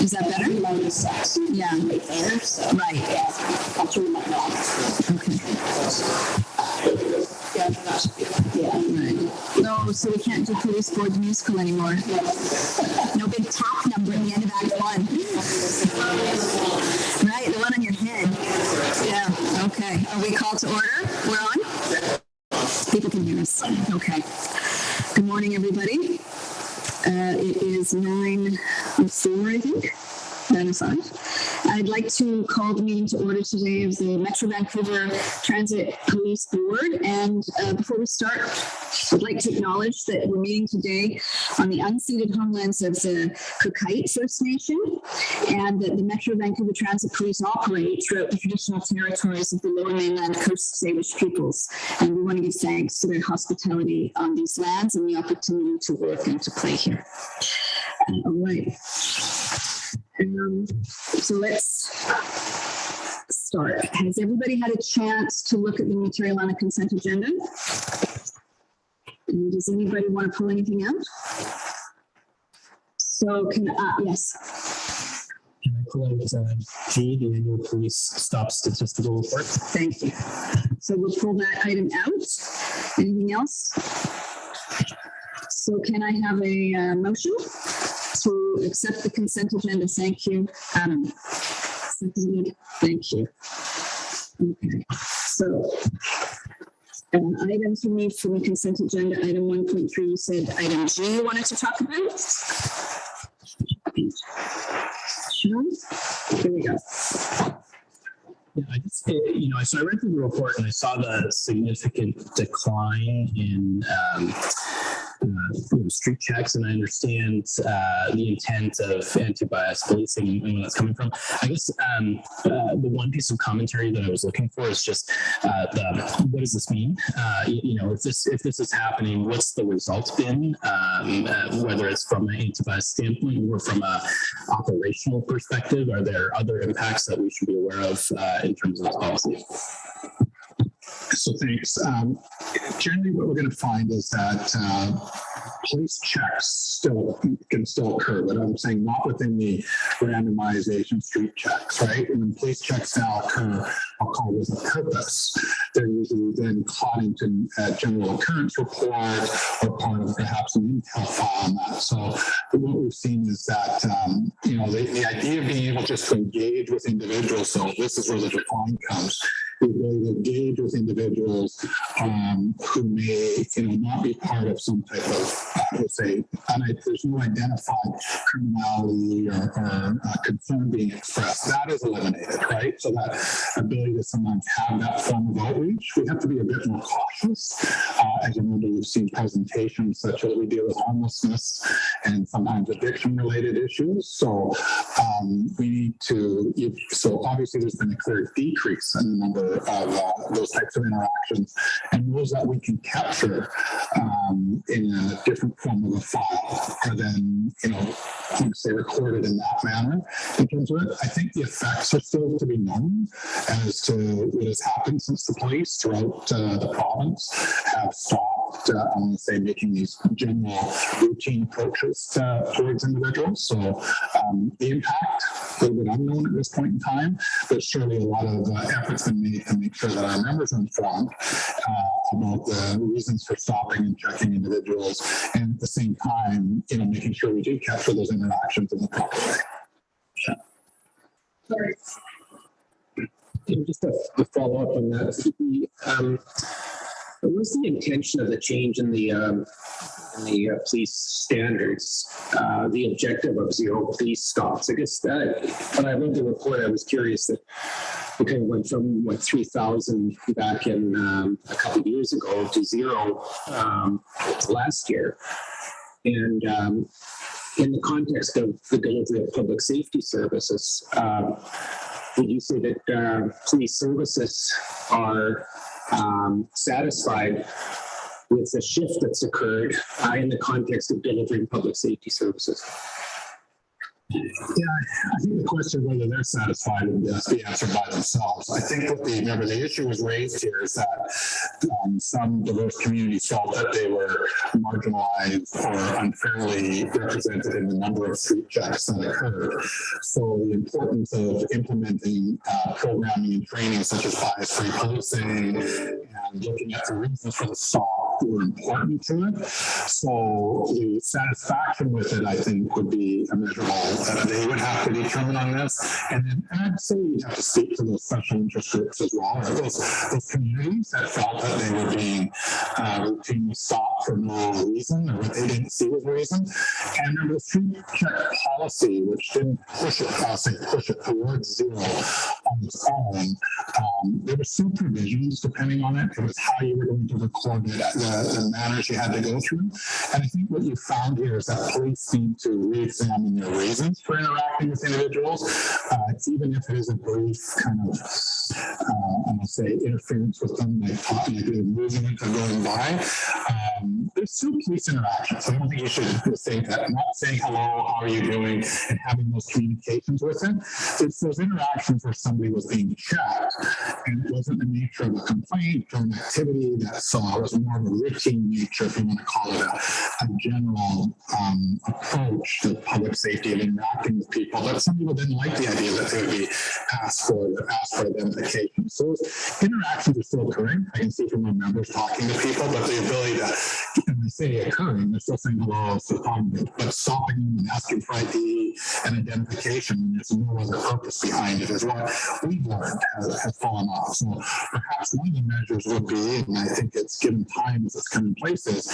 Is that better? Yeah. Right there, so. Right. Yeah, I'll turn my knob. Okay. Yeah, that should be okay. Yeah. Right. No, so we can't do Police Board musical anymore. No big tap number at the end of Act 1. Right, the one on your head. Yeah, okay. Are we called to order? We're on? People can hear us. Okay. Good morning, everybody. It is 9:04, I think. 9:05. I'd like to call the meeting to order today of the Metro Vancouver Transit Police Board. And before we start, I'd like to acknowledge that we're meeting today on the unceded homelands of the Cookite First Nation, and that the Metro Vancouver Transit Police operate throughout the traditional territories of the Lower Mainland Coast Salish peoples. And we want to give thanks to their hospitality on these lands and the opportunity to work and to play here. All right. So let's start. Has everybody had a chance to look at the material on the consent agenda? And does anybody want to pull anything out? So yes. Can I pull out G, the annual police stop statistical report? Thank you. So we'll pull that item out. Anything else? So can I have a motion to accept the consent agenda? Thank you. Seconded. Thank you. Okay. So items removed from the consent agenda. Item 1.3, you said item G you wanted to talk about? Sure. Here we go. Yeah, so I read through the report and I saw the significant decline in street checks, and I understand the intent of anti-bias policing and where that's coming from. I guess the one piece of commentary that I was looking for is just what does this mean? If this is happening, what's the result been? Whether it's from an anti-bias standpoint or from a operational perspective, are there other impacts that we should be aware of in terms of this policy? So thanks. Generally, what we're going to find is that police checks can still occur, but I'm saying not within the randomization street checks, right? And when police checks now occur, I'll call this a purpose. They're usually then caught into a general occurrence report or part of perhaps an intel file on that. So what we've seen is that, the idea of being able just to engage with individuals, so this is where the decline comes, the ability to engage with individuals who may, not be part of some type of, there's no identified criminality or concern being expressed. That is eliminated, right? So that ability to sometimes have that form of outreach, we have to be a bit more cautious. As you know, we've seen presentations such as we deal with homelessness and sometimes addiction-related issues. So we need to, so obviously there's been a clear decrease in the number of those types of interactions, and those that we can capture in a different form of a file are then, recorded in that manner. In terms of it, I think the effects are still to be known as to what has happened since the police throughout the province have stopped, I want to say, making these general routine approaches towards individuals. So the impact, a little bit unknown at this point in time, but surely a lot of efforts been made to make sure that our members are informed about the reasons for stopping and checking individuals, and at the same time, making sure we do capture those interactions in the proper way. Yeah. Sorry. Just to follow up on that, what was the intention of the change in the police standards, the objective of zero police stops? I guess that when I read the report, I was curious that it kind of went from 3,000 back in a couple of years ago to zero last year. And in the context of the delivery of public safety services, would you say that police services are satisfied with the shift that's occurred in the context of delivering public safety services? Yeah, I think the question of whether they're satisfied would be answered by themselves. I think that the issue was raised here is that some diverse communities felt that they were marginalized or unfairly represented in the number of street checks that occurred. So the importance of implementing programming and training such as bias-free policing and looking at the reasons for the stop were important to it. So the satisfaction with it, I think, would be a measurable that they would have to determine on this. And I'd say you'd have to speak to those special interest groups as well, or those communities that felt that they were being routinely stopped for no reason or what they didn't see as a reason. And remember the street check policy, which didn't push it towards zero on its own. There were some provisions depending on it. It was how you were going to record it, the manners you had to go through. And I think what you found here is that police seem to re-examine their reasons for interacting with individuals, even if it is a brief kind of, I'm going to say, interference with them, like they're moving and going by. There's still police interactions. I don't think you should think that not saying hello, how are you doing, and having those communications with them. It's those interactions where somebody was being checked, and it wasn't the nature of a complaint or an activity that saw. It was more of a routine nature, if you want to call it a general approach to public safety and interacting with people. But some people didn't like the idea that they would be asked for identification. So interactions are still occurring. I can see from my members talking to people, but the ability to, when they say occurring, they're still saying hello, still talking to them, but stopping them and asking for ID and identification when there's no other purpose behind it is what we've learned has fallen off. So perhaps one of the measures would be, and I think it's given time as it's come in place, is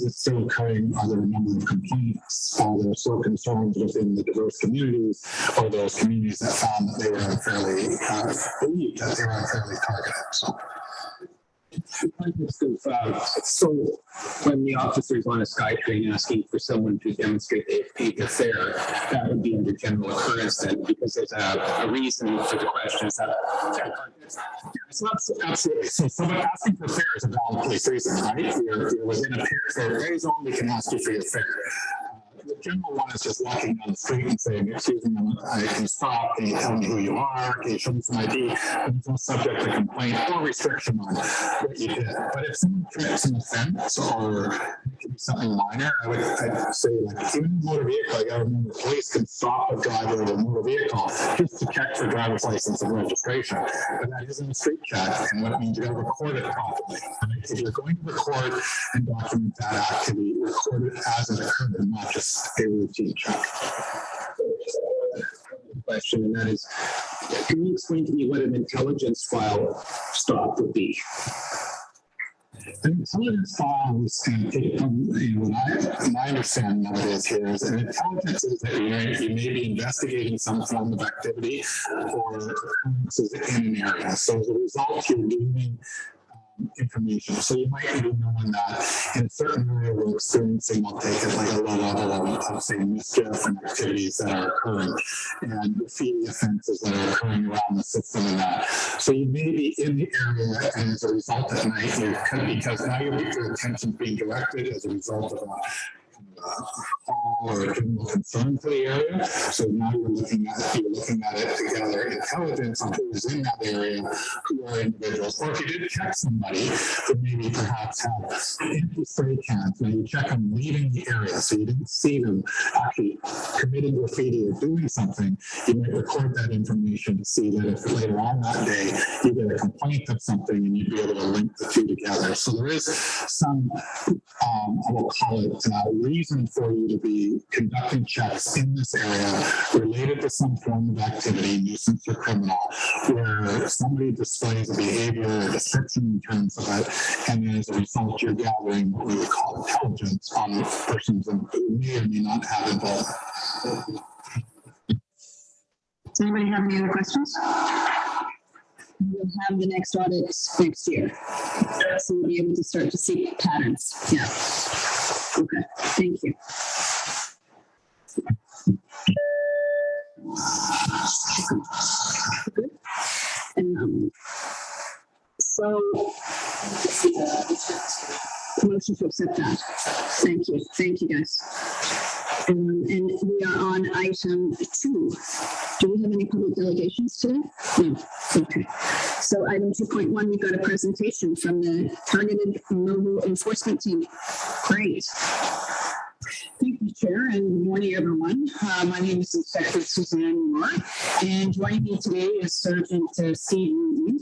it still occurring? Are there a number of complaints? Are there still concerns within the diverse communities or those communities that found that they were unfairly, believed that they were unfairly targeted? So when the officers on a SkyTrain asking for someone to demonstrate they've paid their fare, that would be under general occurrence then, because there's a reason for the question. Is that absolutely. So someone asking for fare is a valid police reason, right? You're within a fare zone, we can ask you for your fare. The general one is just walking down the street and saying, excuse me, I can stop, can you tell me who you are, can you show me some ID? And there's no subject to complaint or restriction on what you did. But if someone commits an offense or it could be something minor, I'd say, like, even in a motor vehicle, I gotta remember police can stop a driver of a motor vehicle just to check for driver's license and registration. But that isn't a street check, and what it means, you gotta record it properly. Right? If you're going to record and document that activity, record it as it occurred, not just a routine check. Question, and that is, can you explain to me what an intelligence file stop would be? An intelligence file is, my understanding of it is here is an intelligence is that you may be investigating some form of activity or occurrences in an area. So as a result, you're gaining information. So you might be knowing that in a certain area we're experiencing, I'll take it like a low level of say mischief and activities that are occurring and graffiti offenses that are occurring around the system and that. So you may be in the area, and as a result at night, because now your attention being directed as a result of call or a general concern for the area. So now you're looking at it together, intelligence on who's in that area, who are individuals. Or if you did check somebody who maybe perhaps had empty spray cans, now you check them leaving the area, so you didn't see them actually committing graffiti or doing something, you might record that information to see that if later on that day you get a complaint of something and you'd be able to link the two together. So there is some, I will call it reason for you to be conducting checks in this area related to some form of activity, nuisance or criminal, where somebody displays a behavior or description in terms of it, and then as a result you're gathering what we would call intelligence on persons who may or may not have involvement. Does anybody have any other questions? We'll have the next audit next year. So we'll be able to start to see patterns. Yeah. Okay, thank you. Good. And so, motion motion to accept that. Thank you. Thank you, guys. And we are on item 2. Do we have any public delegations today? No. Okay. So item 2.1, we've got a presentation from the Targeted Mobile Enforcement Team. Great. Thank you, Chair, and good morning, everyone. My name is Inspector Suzanne Moore, and joining me today is Sergeant Steve Newton.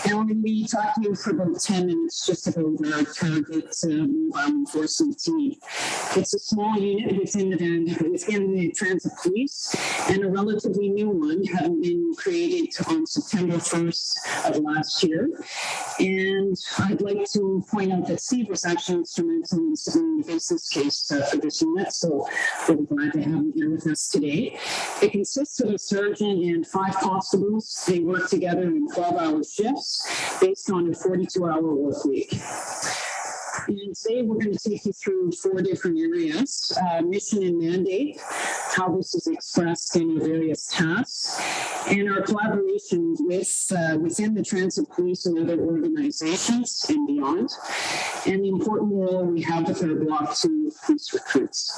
And we're going to be talking to you for about 10 minutes just about our Target Mobile Enforcement Team. It's a small unit within the Transit Police, and a relatively new one, having been created on September 1st of last year. And I'd like to point out that Steve was actually instrumental in submitting the business case for this unit, so we're glad to have him here with us today. It consists of a sergeant and 5 constables. They work together in 12-hour shifts based on a 42-hour work week. And today we're going to take you through 4 different areas: mission and mandate, how this is expressed in your various tasks, and our collaboration with within the Transit Police and other organizations and beyond, and the important role we have with our Block 2 police recruits.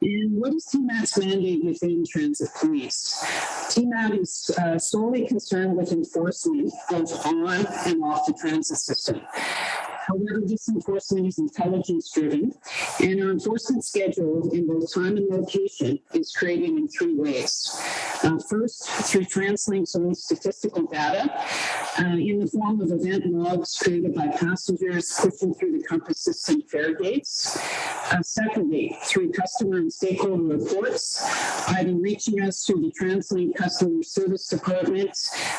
And what is TMAT's mandate within Transit Police? TMAT is solely concerned with enforcement both on and off the transit system. However, this enforcement is intelligence-driven, and our enforcement schedule in both time and location is created in 3 ways. First, through TransLink's own statistical data in the form of event logs created by passengers pushing through the Compass system fare gates. Secondly, through customer and stakeholder reports, either reaching us through the TransLink customer service department,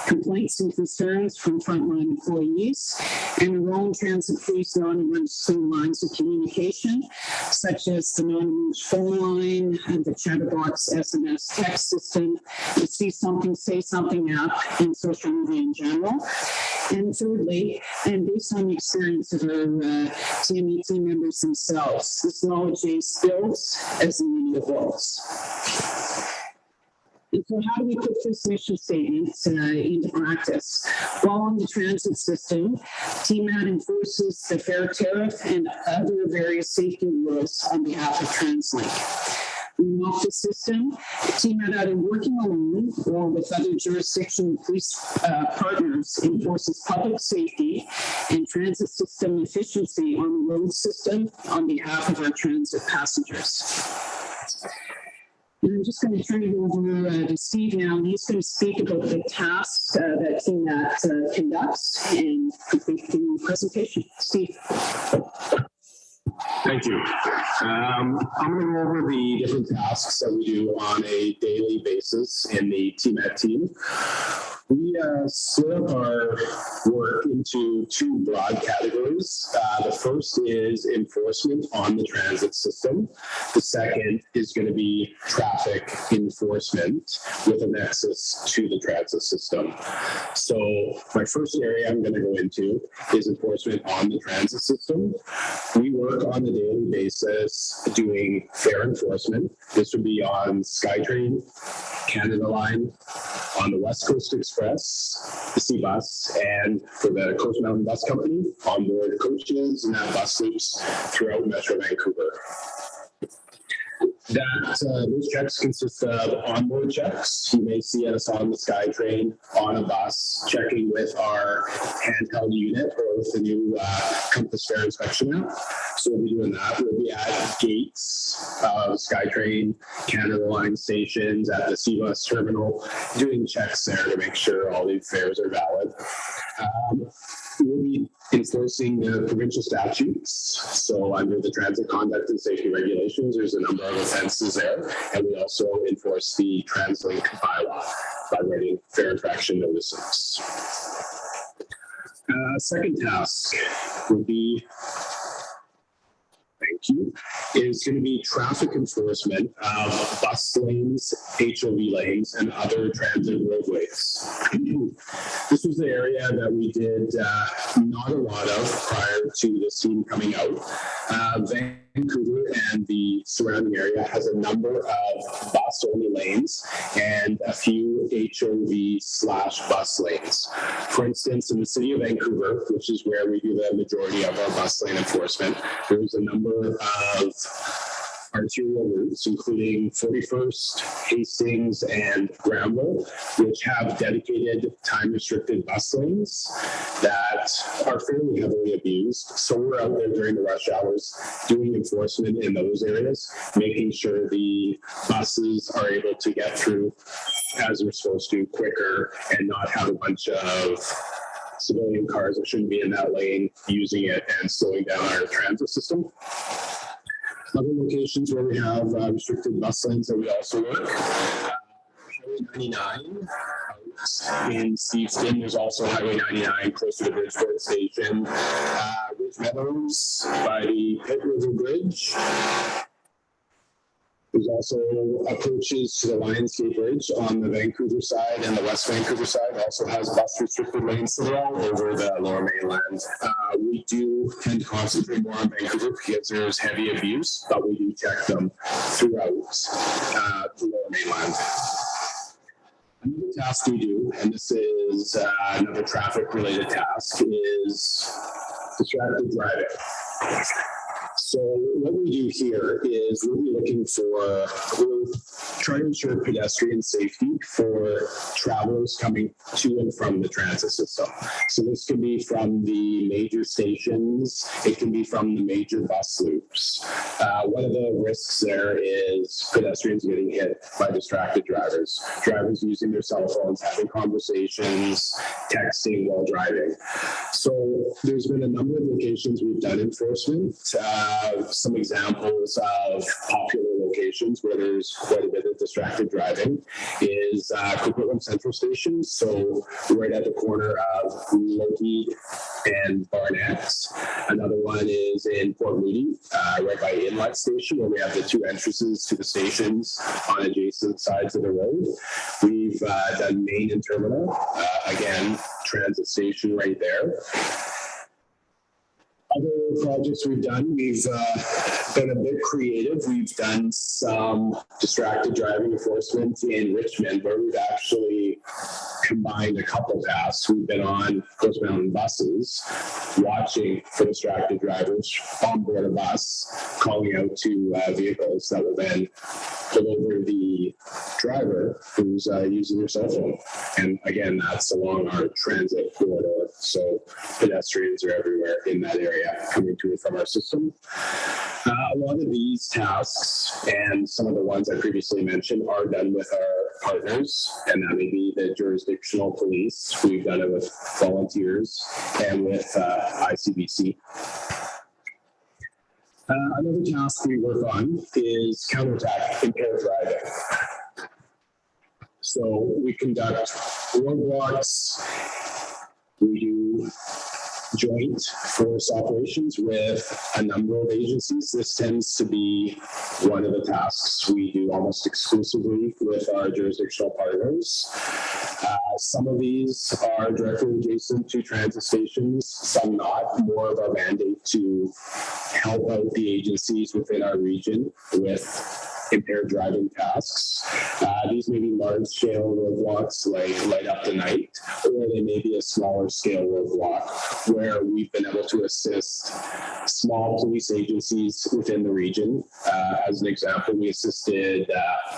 complaints and concerns from frontline employees, and our own Transit Police non-emergency lines of communication, such as the non-emergency phone line and the chatterbox SMS text system, the See Something, Say Something app, and social media in general. And thirdly, and based on the experience of our TME team members themselves, this knowledge base builds as the media evolves. And so how do we put this mission statement into practice? While on the transit system, TMAT enforces the fare tariff and other various safety rules on behalf of TransLink. Off the system, TMAT, either working alone or with other jurisdiction police partners, enforces public safety and transit system efficiency on the road system on behalf of our transit passengers. And I'm just going to turn it over to Steve now, and he's going to speak about the tasks that TMAT conducts and complete the presentation. Steve. Thank you. I'm going to go over the different tasks that we do on a daily basis in the TMAT team. We split up our work into 2 broad categories. The first is enforcement on the transit system. The second is going to be traffic enforcement with a nexus to the transit system. So my first area I'm going to go into is enforcement on the transit system. We work on a daily basis doing fare enforcement. This would be on SkyTrain, Canada Line, on the West Coast Express, the C-Bus, and for the Coast Mountain Bus Company, on board coaches and bus loops throughout Metro Vancouver. Those checks consist of onboard checks. You may see us on the SkyTrain, on a bus, checking with our handheld unit or with the new Compass Fare Inspection app. So we'll be doing that. We'll be at gates of SkyTrain, Canada Line stations, at the C-Bus terminal, doing checks there to make sure all the fares are valid. We'll be enforcing the provincial statutes. So under the Transit Conduct and Safety Regulations, there's a number of offenses there. And we also enforce the TransLink bylaw by writing fare infraction notices. Second task would be, thank you, is going to be traffic enforcement of bus lanes, HOV lanes, and other transit roadways. This was the area that we did not a lot of prior to this team coming out. Vancouver and the surrounding area has a number of bus-only lanes and a few HOV/bus lanes. For instance, in the city of Vancouver, which is where we do the majority of our bus lane enforcement, there's a number of arterial routes, including 41st, Hastings, and Granville, which have dedicated time-restricted bus lanes that are fairly heavily abused. So we're out there during the rush hours doing enforcement in those areas, making sure the buses are able to get through as they're supposed to quicker and not have a bunch of civilian cars that shouldn't be in that lane using it and slowing down our transit system. Other locations where we have restricted bus lanes that we also work. Highway 99 in Steveston. There's also Highway 99 closer to Bridgeport Station. Ridge Meadows by the Pitt River Bridge. There's also approaches to the Lionsgate Bridge on the Vancouver side, and the West Vancouver side also has bus restricted lanes that are all over the Lower Mainland. We do tend to concentrate more on Vancouver because there's heavy abuse, but we do check them throughout the Lower Mainland. Another task we do, and this is another traffic-related task, is distracted driving. So what we do here is we'll try to ensure pedestrian safety for travelers coming to and from the transit system. So this can be from the major stations, it can be from the major bus loops. One of the risks there is pedestrians getting hit by distracted drivers, drivers using their cell phones, having conversations, texting while driving. So there's been a number of locations we've done enforcement. Some examples of popular locations where there's quite a bit of distracted driving is Coquitlam Central Station, so right at the corner of Lockheed and Barnett. Another one is in Port Moody, right by Inlet Station, where we have the two entrances to the stations on adjacent sides of the road. We've done Main and Terminal, again, transit station right there. Other projects we've done, we've been a bit creative. We've done some distracted driving enforcement in Richmond, where we've actually combined a couple tasks. We've been on Coast Mountain buses, watching for distracted drivers on board a bus, calling out to vehicles that will then pull over the driver who's using their cell phone. And again, that's along our transit corridor. So pedestrians are everywhere in that area coming to and from our system. A lot of these tasks and some of the ones I previously mentioned are done with our partners, and that may be the jurisdictional police. We've done it with volunteers and with ICBC. Another task we work on is counterattack impaired driving. So we conduct roadblocks, we do joint force operations with a number of agencies. This tends to be one of the tasks we do almost exclusively with our jurisdictional partners. Some of these are directly adjacent to transit stations, some not. More of our mandate to help out the agencies within our region with impaired driving tasks. These may be large-scale roadblocks like Light Up the Night, or they may be a smaller scale roadblock where we've been able to assist small police agencies within the region. As an example, we assisted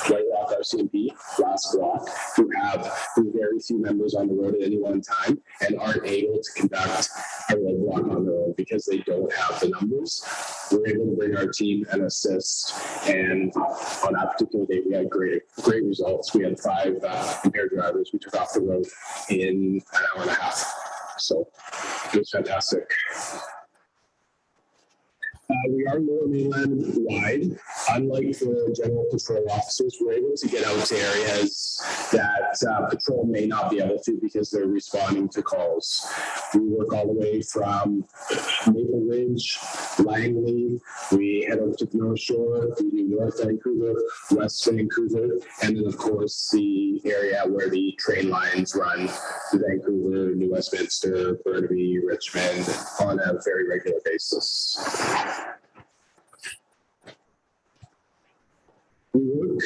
White Rock RCMP last block, who have very few members on the road at any one time and aren't able to conduct a roadblock on their own because they don't have the numbers. We're able to bring our team and assist, and on that particular day, we had great results. We had 5 impaired drivers we took off the road in an hour and a half. So it was fantastic. We are Lower Mainland wide. Unlike the general patrol officers, we're able to get out to areas that patrol may not be able to because they're responding to calls. We work all the way from Maple Ridge, Langley, we head over to the North Shore, we do North Vancouver, West Vancouver, and then of course the area where the train lines run to Vancouver, New Westminster, Burnaby, Richmond on a very regular basis. We work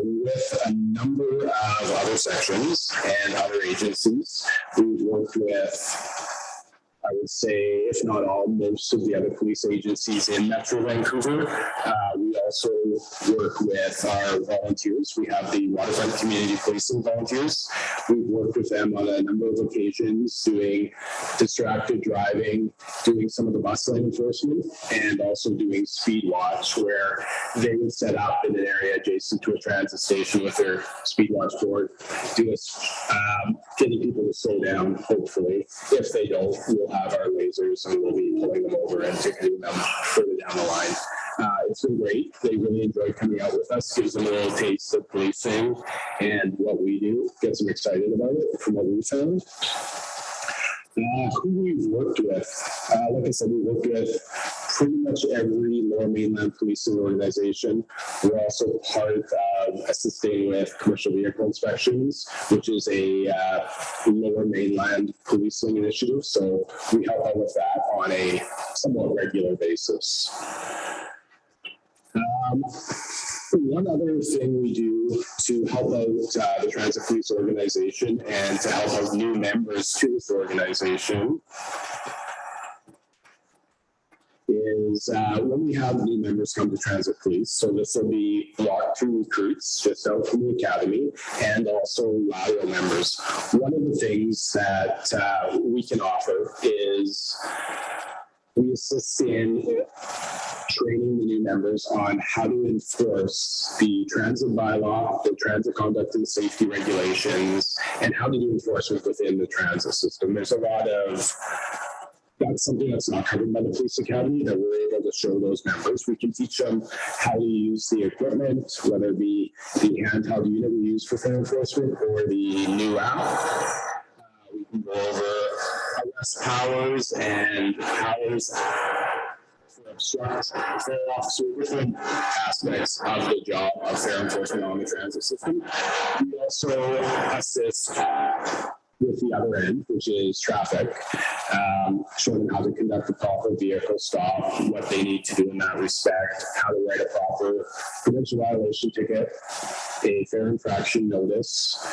with a number of of other sections and other agencies. We've worked with, I would say, if not all, most of the other police agencies in Metro Vancouver. We also work with our volunteers. We have the Waterfront Community Policing Volunteers. We've worked with them on a number of occasions doing distracted driving, doing some of the bus lane enforcement, and also doing speed watch, where they would set up in an area adjacent to a transit station with their speed watch board, getting people to slow down, hopefully. If they don't, we'll have our lasers and we'll be pulling them over and ticketing them further down the line. It's been great. They really enjoy coming out with us, gives them a little taste of policing and what we do, gets them excited about it from what we found. Who we've worked with, like I said, we worked with pretty much every Lower Mainland policing organization. We're also part of assisting with commercial vehicle inspections, which is a Lower Mainland policing initiative. So we help out with that on a somewhat regular basis. One other thing we do to help out the Transit Police organization and to help out new members to this organization is when we have new members come to Transit Police. So this will be Block 2 recruits just out from the academy and also lateral members. One of the things that we can offer is we assist in training the new members on how to enforce the transit bylaw, the transit conduct and safety regulations, and how to do enforcement within the transit system. There's a lot of, that's something that's not covered by the police academy that we're able to show those members. We can teach them how to use the equipment, whether it be the handheld unit we use for fare enforcement or the new app. We can go over arrest powers and powers for obstruct, fare officer, different aspects of the job of fare enforcement on the transit system. We also assist with the other end, which is traffic, showing them how to conduct a proper vehicle stop, what they need to do in that respect, how to write a proper provincial violation ticket, a fare infraction notice,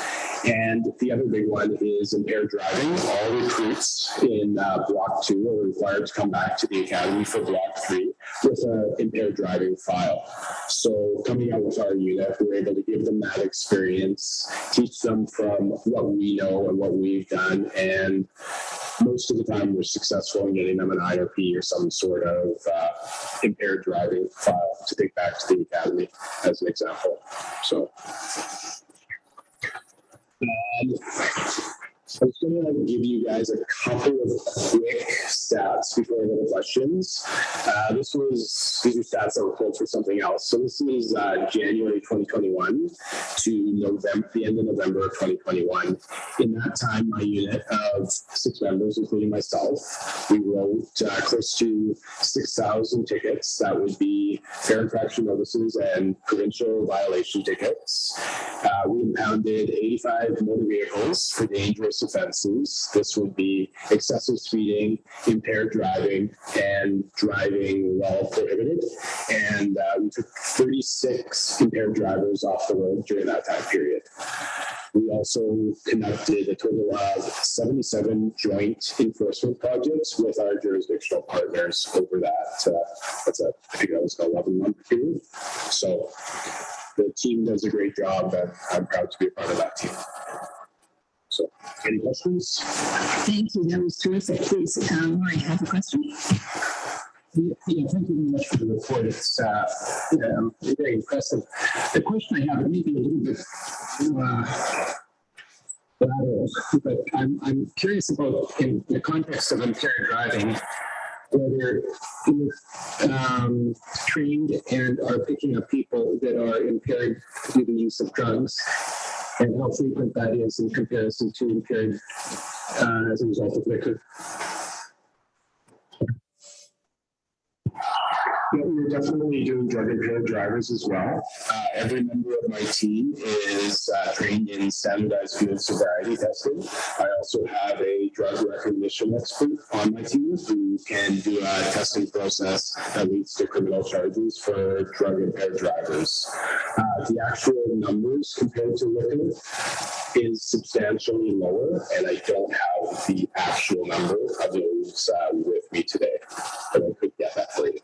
and the other big one is impaired driving. All recruits in Block 2 are required to come back to the academy for Block 3 with an impaired driving file. So coming out with our unit, we're able to give them that experience, teach them from what we know and what we've done, and most of the time we're successful in getting them an IRP or some sort of impaired driving file to take back to the academy as an example. So I was going to give you guys a couple of quick stats before I go to questions. These are stats that were pulled for something else. So this is January 2021 to November, the end of November of 2021. In that time, my unit of 6 members, including myself, we wrote close to 6,000 tickets. That would be fare infraction notices and provincial violation tickets. We impounded 85 motor vehicles for dangerous offenses. This would be excessive speeding, impaired driving, and driving while prohibited. And we took 36 impaired drivers off the road during that time period. We also conducted a total of 77 joint enforcement projects with our jurisdictional partners over that. I think that was an 11-month period. So the team does a great job, and I'm proud to be a part of that team. So, any questions? Thank you. That was terrific. Please, Lori, have a question? Yeah, thank you very much for the report. It's very impressive. The question I have, it may be a little bit lateral, but I'm curious about, in the context of impaired driving, whether you're trained and are picking up people that are impaired through the use of drugs, and how frequent that is in comparison to impaired as a result of liquor. Yeah, we're definitely doing drug impaired drivers as well. Every member of my team is trained in standardized field sobriety testing. I also have a drug recognition expert on my team who can do a testing process that leads to criminal charges for drug impaired drivers. The actual numbers compared to liquor is substantially lower, and I don't have the actual number of those with me today, but I could get that for you.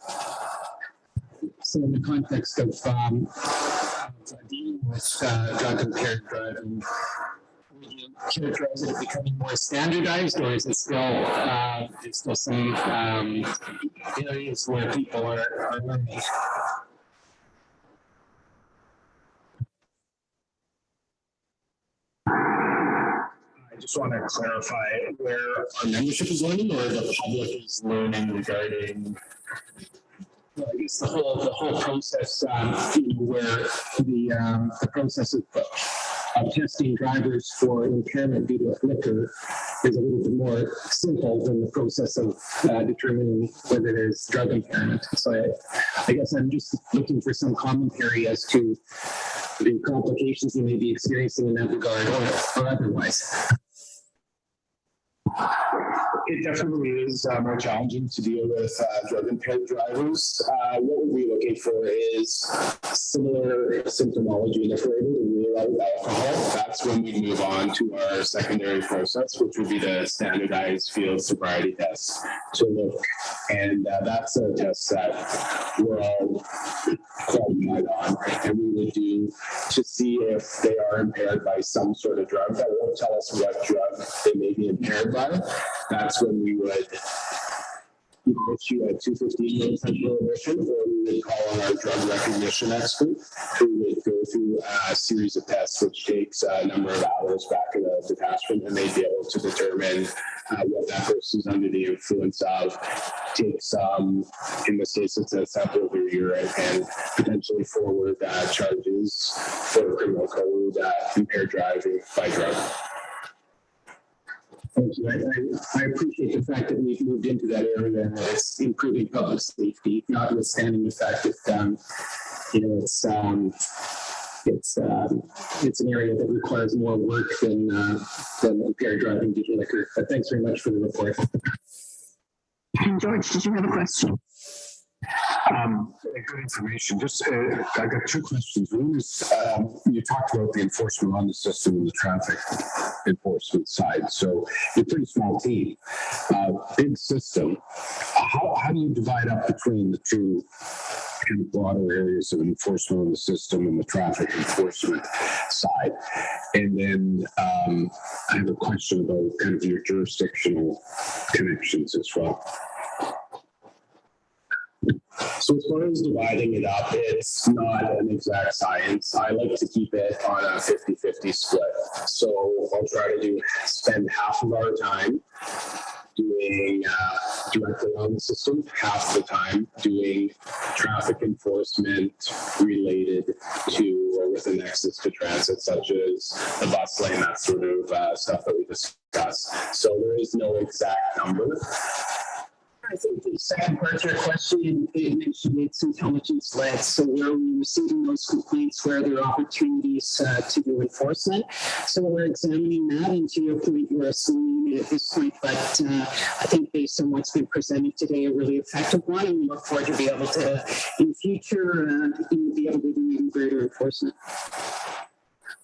So in the context of dealing with drug-impaired driving, would you characterize it as becoming more standardized, or is it still some areas where people are learning? I just want to clarify where our membership is learning or the public is learning regarding. Well, I guess the whole process, where the process of testing drivers for impairment due to liquor is a little bit more simple than the process of determining whether there's drug impairment. So I guess I'm just looking for some commentary as to the complications you may be experiencing in that regard, or otherwise. It definitely is more challenging to deal with drug impaired drivers. What we're looking for is similar symptomology, and if we're able to rule out alcohol, that's when we move on to our secondary process, which would be the standardized field sobriety test to look. And that's a test that we're all qualified on, and we would do to see if they are impaired by some sort of drug. That won't tell us what drug they may be impaired by. That's when we would either issue a 215 prohibition, or we would call on our drug recognition expert, who would go through a series of tests, which takes a number of hours back in a detachment, and they'd be able to determine what that person's under the influence of, take some, in this case, it's a sample of your urine, and potentially forward charges for criminal code, impaired driving by drug. Thank you. I appreciate the fact that we've moved into that area and that it's improving public safety, notwithstanding the fact that it's an area that requires more work than impaired driving due to liquor. But thanks very much for the report. George, did you have a question? Good information. Just, I got two questions. One is, you talked about the enforcement on the system and the traffic enforcement side. So you're a pretty small team, big system. How do you divide up between the two kind of broader areas of enforcement on the system and the traffic enforcement side? And then I have a question about kind of your jurisdictional connections as well. So as far as dividing it up, it's not an exact science. I like to keep it on a 50-50 split. So I'll try to spend half of our time doing directly on the system, half the time doing traffic enforcement related to or with a nexus to transit, such as the bus lane, that sort of stuff that we discussed. So there is no exact number. I think the second part of your question, it mentioned it's intelligence led. So where are we receiving those complaints? Where are there opportunities to do enforcement? So we're examining that, and to your point, we're assuming it at this point, but I think based on what's been presented today, a really effective one, and we look forward to be able to, in future, be able to do even greater enforcement.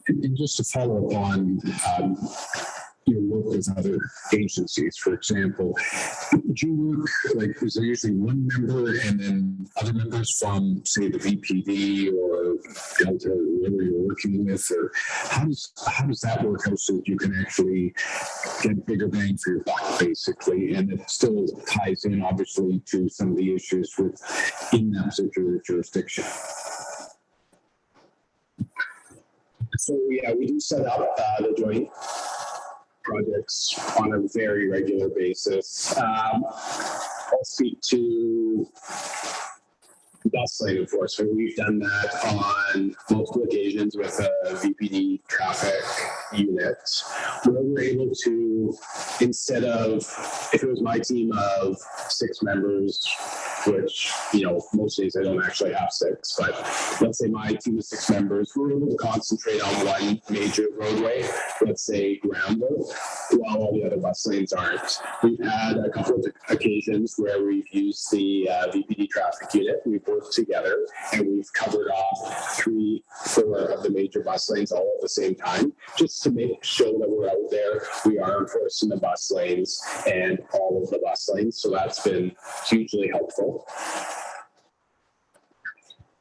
And just to follow up on your work with other agencies, for example, do you work, like, is there usually one member and then other members from, say, the VPD or Delta or whoever you're working with, or how does that work out so that you can actually get bigger bang for your buck, basically, and it still ties in, obviously, to some of the issues in that particular jurisdiction? So yeah, we do set up the joint projects on a very regular basis. I'll speak to bus lane enforcement. We've done that on multiple occasions with a VPD traffic unit, where we're able to, instead of, if it was my team of 6 members which, you know, most days I don't actually have 6, but let's say my team of 6 members, we're able to concentrate on one major roadway, let's say Granville, while all the other bus lanes aren't. We've had a couple of occasions where we've used the VPD traffic unit. We've worked together and we've covered off 3, 4 of the major bus lanes all at the same time, just to make sure that we're out there. We are enforcing the bus lanes and all of the bus lanes. So that's been hugely helpful.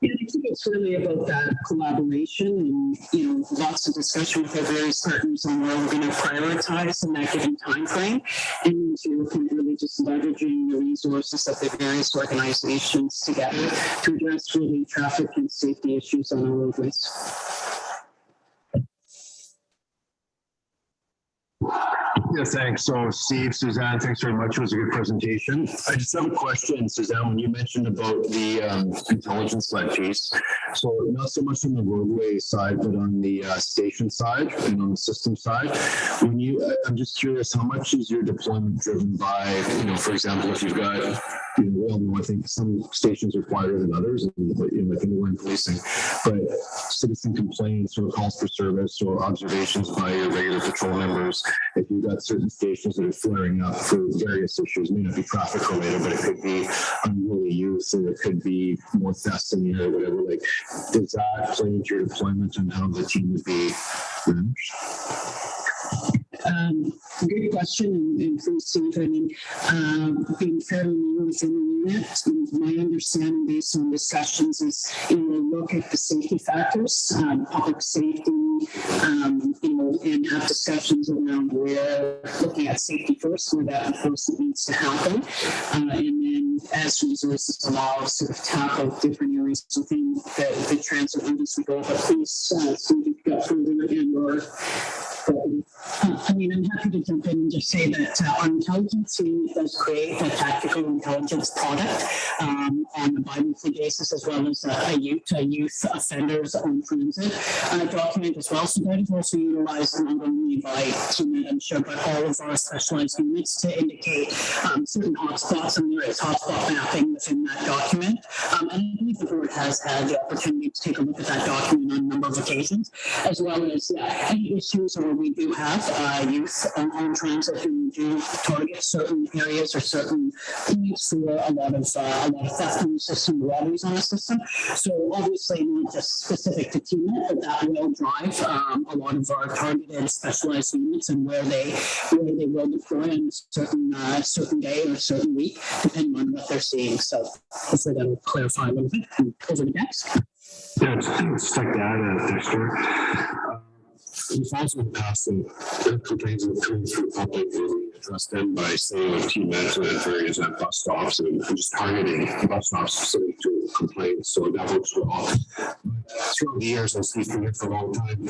Yeah, I think it's really about that collaboration and, you know, lots of discussion with our various partners on where we're going to prioritize in that given time frame. And to your point, really just leveraging the resources of the various organizations together to address really traffic and safety issues on our roadways. Yeah, thanks. So Steve, Suzanne, thanks very much. It was a good presentation. I just have a question, Suzanne, when you mentioned about the intelligence-led piece. So not so much on the roadway side, but on the station side and on the system side. When you, I'm just curious, how much is your deployment driven by, you know, for example, if you've got, you know, we all know, I think some stations are quieter than others, and you know, like anywhere in policing, but citizen complaints or calls for service or observations by your regular patrol members, if you've got certain stations that are flaring up for various issues, may not be traffic related, but it could be unruly youth, or it could be more thefts in the area, whatever. Like, does that play into your deployment and how the team would be managed? Good question, and for Steve, I mean, being fairly new within the unit, my understanding based on discussions is, you know, we look at the safety factors, public safety, you know, and have discussions around where looking at safety first, where that enforcement needs to happen, and then as resources allow, sort of tackle different areas within the transit route as we go. But please, Steve, you've got further and/or. I mean, I'm happy to jump in and just say that our intelligence team does create a tactical intelligence product on a bi-weekly basis, as well as a youth offenders on transit document as well. So that is also utilized not only by team, I'm sure, but all of our specialized units to indicate certain hotspots, and there is hotspot mapping within that document. And I believe the board has had the opportunity to take a look at that document on a number of occasions, as well as any issues where we do have youth on transit who do target certain areas or certain points for a lot of theft in the system, robberies on the system. So obviously not just specific to TMET, but that will drive a lot of our targeted specialized units and where they will deploy on a certain day or a certain week, depending on what they're seeing. So hopefully that will clarify a little bit. Over the desk. Yeah, just like that, Dexter. We've also been past the complaints that coming through the public, and address them by saying with team management areas at bus stops and just targeting bus stops specific to complaints. So that works well. Throughout the years, and Steve's been here for a long time,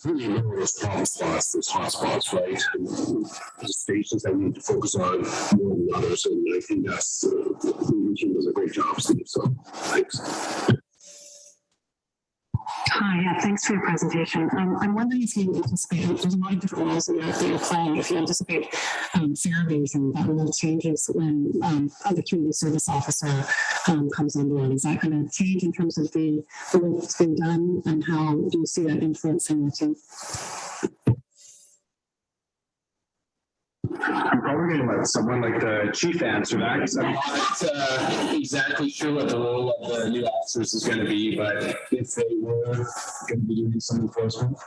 really know those problem spots, those hot spots, right? And the stations that we need to focus on more than others. And I think that's the team does a great job, Steve. So thanks. Hi, yeah, thanks for your presentation. I'm wondering if you anticipate, there's a lot of different roles that you're playing, if you anticipate fare evasion that will changes when the community service officer comes on board. Is that going to change in terms of the work that's being done, and how do you see that influencing the team? I'm probably going to let someone like the chief answer that, because I'm not exactly sure what the role of the new officers is going to be, but if they were going to be doing some enforcement,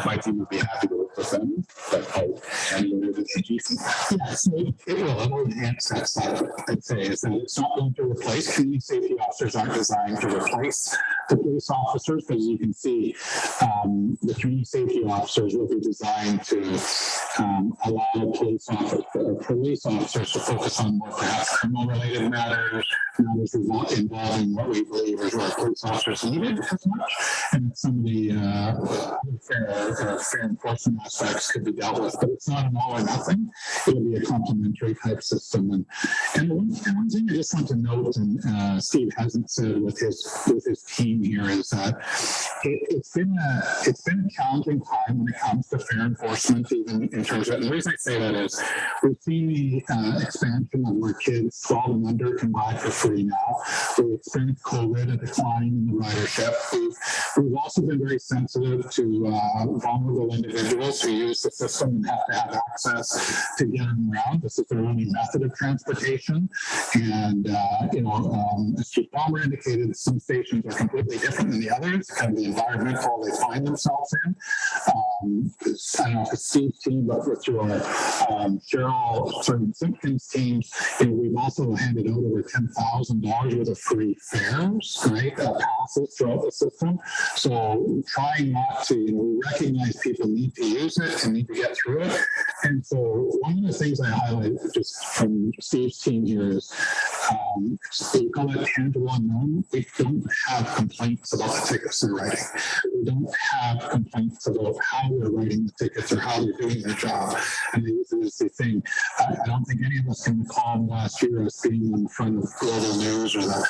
my team would be happy to work with them. But I'll hand it over to the chief. Yeah, so it will enhance that side of it, I'd say, is that it's not going to replace. Community safety officers aren't designed to replace the police officers, but as you can see, the community safety officers will be designed to allow police officers to focus on more perhaps criminal-related matters, matters involving what we believe is where police officers needed as much, and some of the fair enforcement aspects could be dealt with. But it's not an all or nothing. It'll be a complementary type system. And one thing I just want to note, and Steve hasn't said with his team here, is that it's been a challenging time when it comes to fair enforcement, even in terms of, and the reason I say that is we've seen the expansion of where kids 12 and under can buy for free now. We experienced COVID, a decline in the ridership. We've also been very sensitive to vulnerable individuals who use the system and have to have access to getting around. This is their only method of transportation. And, as Chief Palmer indicated, some stations are completely different than the others, kind of the environmental they find themselves in. I don't know if it's Steve's team, but with your Cheryl Simpkins team, we've also handed out over $10,000 worth of free fares, right? Passes throughout the system. So trying not to, we recognize people need to use it and need to get through it. And so one of the things I highlight just from Steve's team here is we call it tangible unknown. We don't have complaints about the tickets they're writing. We don't have complaints about how they're writing the tickets or how they're doing their job. And they use it as the thing. I don't think any of us can recall last year us being in front of Global News or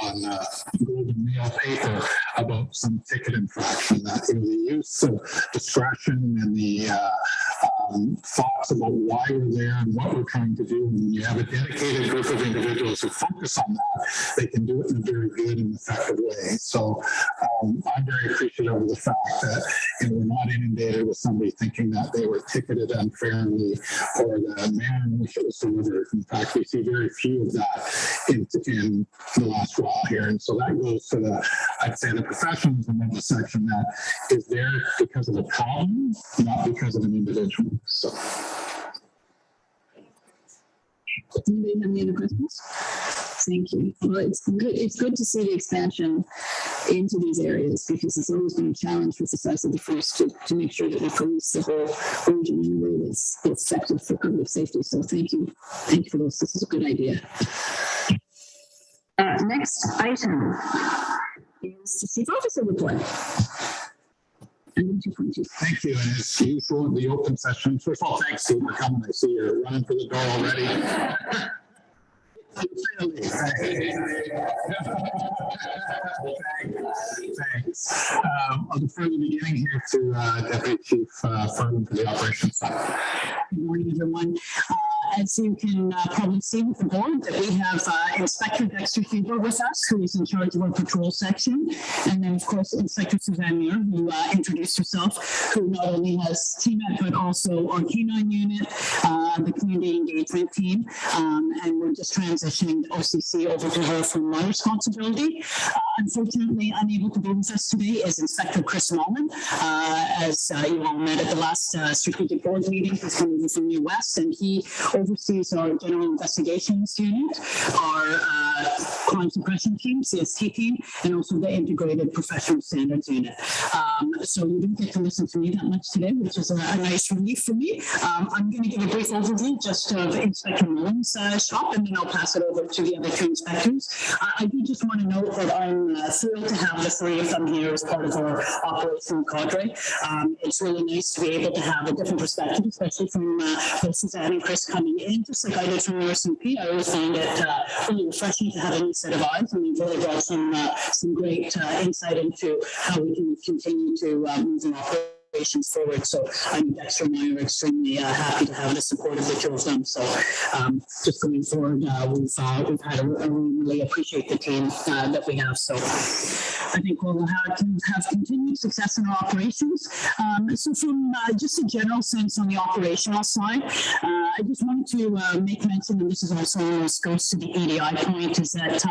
on Golden Mail paper about some ticket infraction. That the use of discretion and the thoughts about why we're there and what we're trying to do. And when you have a dedicated group of individuals who focus on that, they can do it in a very good and effective way. So I'm very appreciative of the fact that we're not inundated with somebody thinking that they were ticketed unfairly or the manner in which it was delivered. In fact, we see very few of that in the last while here. And so that goes to I'd say the professionalism of the section that is there because of a problem, not because of an individual. So. Anybody have any other questions? Thank you. Well, it's good to see the expansion into these areas because it's always been a challenge for Society of the First to make sure that we police the whole region in a way that's effective for public safety. So thank you for this. This is a good idea. Next item is the Chief Officer report. Thank you. And as usual in the open session, first of all, thanks Steve for coming. I see you're running for the door already. Thanks. I'll defer the beginning here to Deputy Chief Furman for the operations side. Good morning, everyone. As you can probably see with the board, that we have Inspector Dexter Huber with us, who is in charge of our patrol section, and then of course Inspector Suzanne Muir, who introduced herself, who not only has TMET but also our K9 unit, the community engagement team, and we're just transitioning OCC over to her from my responsibility. Unfortunately, unable to be with us today is Inspector Chris Mullen. As you all met at the last strategic board meeting, he's coming from New West, and he oversees our general investigations unit, our crime suppression team, CST team, and also the integrated professional standards unit. So you didn't get to listen to me that much today, which is a nice relief for me. I'm going to give a brief overview just of Inspector Mullen's shop, and then I'll pass it over to the other two inspectors. I do just want to note that I'm thrilled to have the three of them here as part of our operational cadre. It's really nice to be able to have a different perspective, especially from both Suzanne and Chris coming in, just like I did from RSMP. I always find it really refreshing to have a new set of eyes, and we've really brought some great insight into how we can continue to move an operations forward. So I'm Dexter and I are extremely happy to have the support of the two of them. So just going forward, we've had we really appreciate the team that we have. So I think we'll have continued success in our operations. So from just a general sense on the operational side, I just wanted to make mention, and this is also goes to the EDI point, is that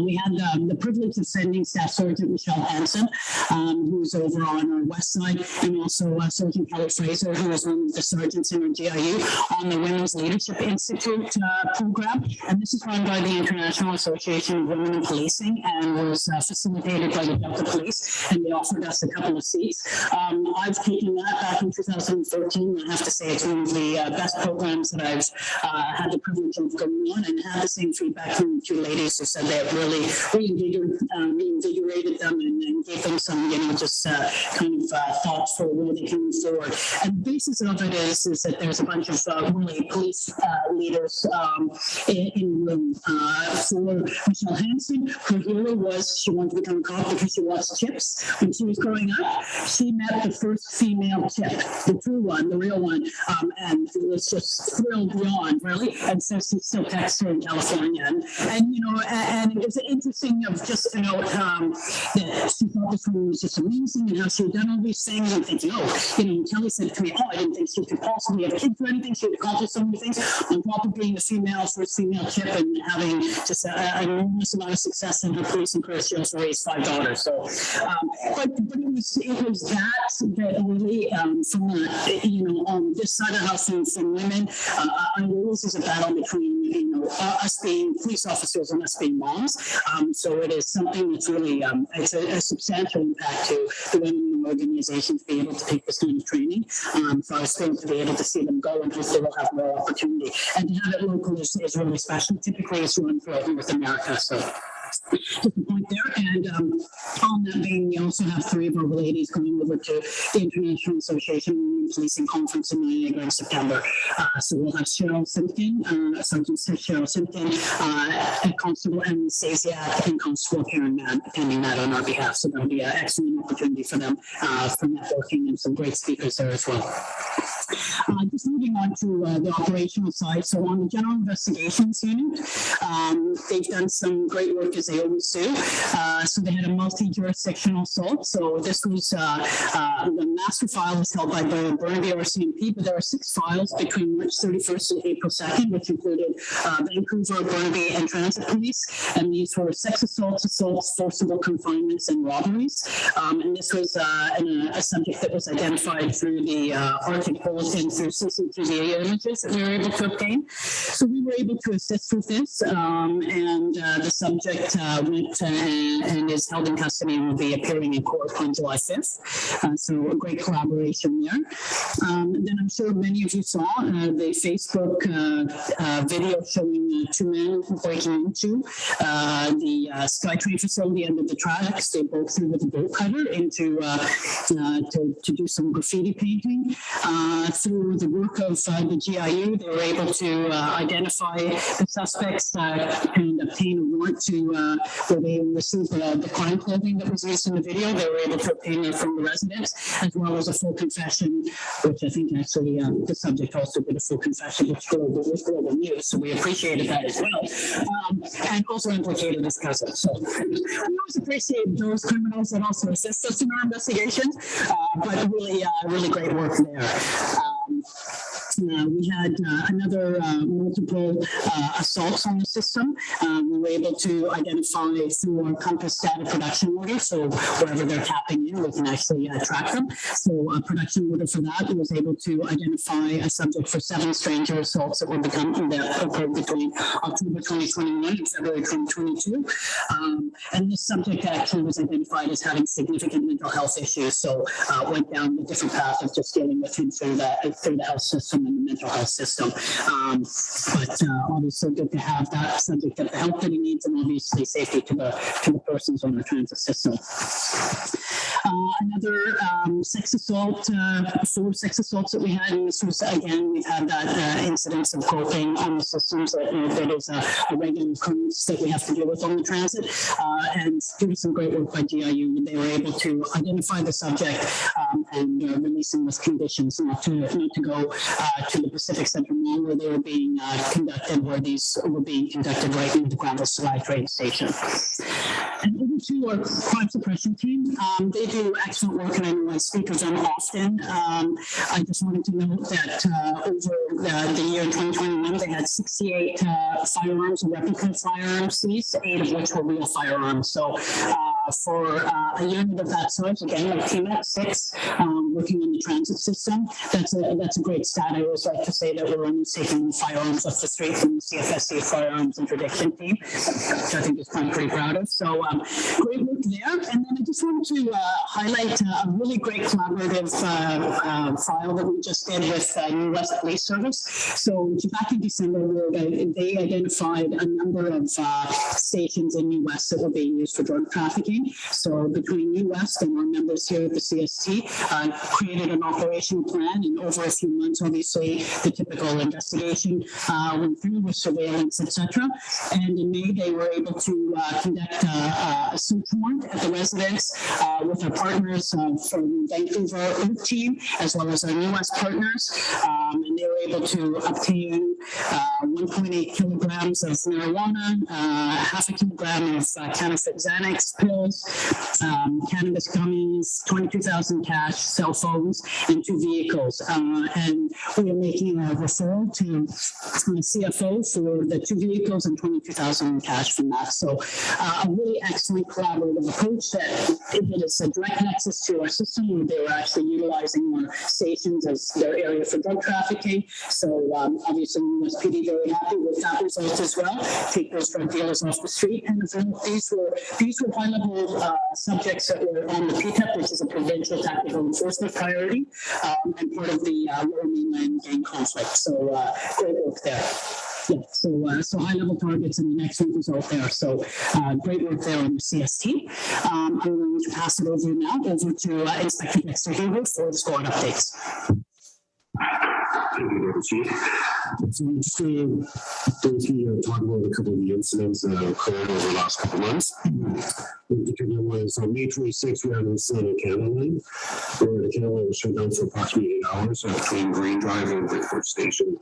we had the privilege of sending Staff Sergeant Michelle Hansen, who's over on our west side, and also Sergeant Kelly Fraser, who is one of the sergeants in our GIU, on the Women's Leadership Institute program. And this is run by the International Association of Women in Policing and was facilitated by the Delta Police, and they offered us a couple of seats. I've taken that back in 2013. I have to say it's one of the best programs that I've had the privilege of going on, and had the same feedback from the two ladies who said that really reinvigorated them and gave them some, just kind of thoughts for where they can move forward. And the basis of it is that there's a bunch of really police leaders in the room. For Michelle Hansen, her hero was she wanted to become a cop because she watched Chips when she was growing up. She met the first female Chip, the true one, the real one, and was just thrilled beyond, really, and so she still texts her in California, and you know, and it was interesting of just, you know, that she thought this woman was just amazing and how she had done all these things, and thinking, oh, you know, Kelly said to me, oh, I didn't think she could possibly have kids or anything. She had accomplished so many things on top of being the first female chip and having just an enormous amount of success in her police and career. She also raised 5 daughters. So, but it was that really from you know, on this side of the house and from women, I always is a battle between, you know, us being police officers and us being moms. So it is something that's really it's a substantial impact to the women in the organization to be able to take this kind of training. So I was thrilled to be able to see them go, and hopefully we'll have more opportunity. And to have it local is really special. Typically, it's run throughout North America. So just a point there. And on that vein, we also have 3 of our ladies going over to the International Association of Women Policing Conference in Niagara in September. So we'll have Cheryl Simpkin, Sergeant Cheryl Simpkin, Constable Emily Stasiak, and Constable Karen Mann attending that on our behalf. So that'll be an excellent opportunity for them for networking, and some great speakers there as well. Just moving on to the operational side. So on the General Investigations Unit, they've done some great work, as they always do. So they had a multi-jurisdictional assault. So this was the master file was held by Burnaby RCMP, but there are 6 files between March 31st and April 2nd, which included Vancouver, Burnaby, and Transit Police. And these were sex assaults, forcible confinements, and robberies. And this was a subject that was identified through the Arctic Bulletin through CCTV images that we were able to obtain. So we were able to assist with this, and the subject went and is held in custody and will be appearing in court on July 5th. So a great collaboration there. Then I'm sure many of you saw the Facebook video showing 2 men breaking into the SkyTrain facility under the tracks. They broke through with a bolt cutter into to do some graffiti painting. Through the work of the GIU, they were able to identify the suspects and obtain a warrant to where they received the crime clothing that was used in the video. They were able to obtain it from the residents, as well as a full confession, which I think actually the subject also did a full confession, which was global news, so we appreciated that as well, and also implicated his cousin. So we always appreciate those criminals that also assist us in our investigations, but really great work there. We had another multiple assaults on the system. We were able to identify through our Compass data production order. So wherever they're tapping in, we can actually track them. So a production order for that was able to identify a subject for 7 stranger assaults that occurred between October 2021 and February 2022. And this subject actually was identified as having significant mental health issues. So went down the different path of just dealing with him through the health system and the mental health system. But obviously good to have that subject of the help that he needs, and obviously safety to the persons on the transit system. Another sex assault, 4 sex assaults that we had, and this was, again, we've had that incidence of groping on the systems that is a regular occurrence that we have to deal with on the transit, and doing some great work by GIU. They were able to identify the subject and release him with conditions not to go to the Pacific Central Mall where they were being conducted, where these were being conducted right in the Granville Sly train station. And over to our crime suppression team. They do excellent work, and I know I speak of them often. I just wanted to note that over the year 2021, they had 68 firearms and replica firearms seized, 8 of which were real firearms. So for a unit of that size, again, like team at 6, working on the transit system, that's a great stat. I always like to say that we're only taking firearms off the street from the CFSC firearms interdiction team, which I think is pretty proud of. So great work there. And then I just wanted to highlight a really great collaborative file that we just did with New West Police Service. So back in December, they identified a number of stations in New West that were being used for drug trafficking. So between New West and our members here at the CST, created an operation plan, and over a few months, obviously, the typical investigation went through with surveillance, etc. And in May, they were able to conduct a search warrant at the residence with our partners from Vancouver Earth team, as well as our U.S. partners. And they were able to obtain 1.8 kilograms of marijuana, half a kilogram of counterfeit Xanax pills, cannabis gummies, 22,000 cash, cell phones, and 2 vehicles. And we are making a referral to CFO for the 2 vehicles and 22,000 cash from that. So a really excellent collaborative approach that it is a direct nexus to our system, where they were actually utilizing our stations as their area for drug trafficking. So obviously USPD very happy with that result as well. Take those drug dealers off the street. And these were high-level subjects that were on the PTEP, which is a provincial tactical enforcement priority, and part of the Lower Mainland gang conflict. So great work there. Yeah, so high-level targets and an excellent result there. So great work there on the CST. I'm going to pass it over now to Inspector Dexter Haber for the squad updates. Chief. So I'm just going to briefly talk about a couple of the incidents that occurred over the last couple of months. In particular was on May 26th, we had an incident in Canada Line, where the Canada Line was shut down for approximately 8 hours between Green Drive and Brickford Station.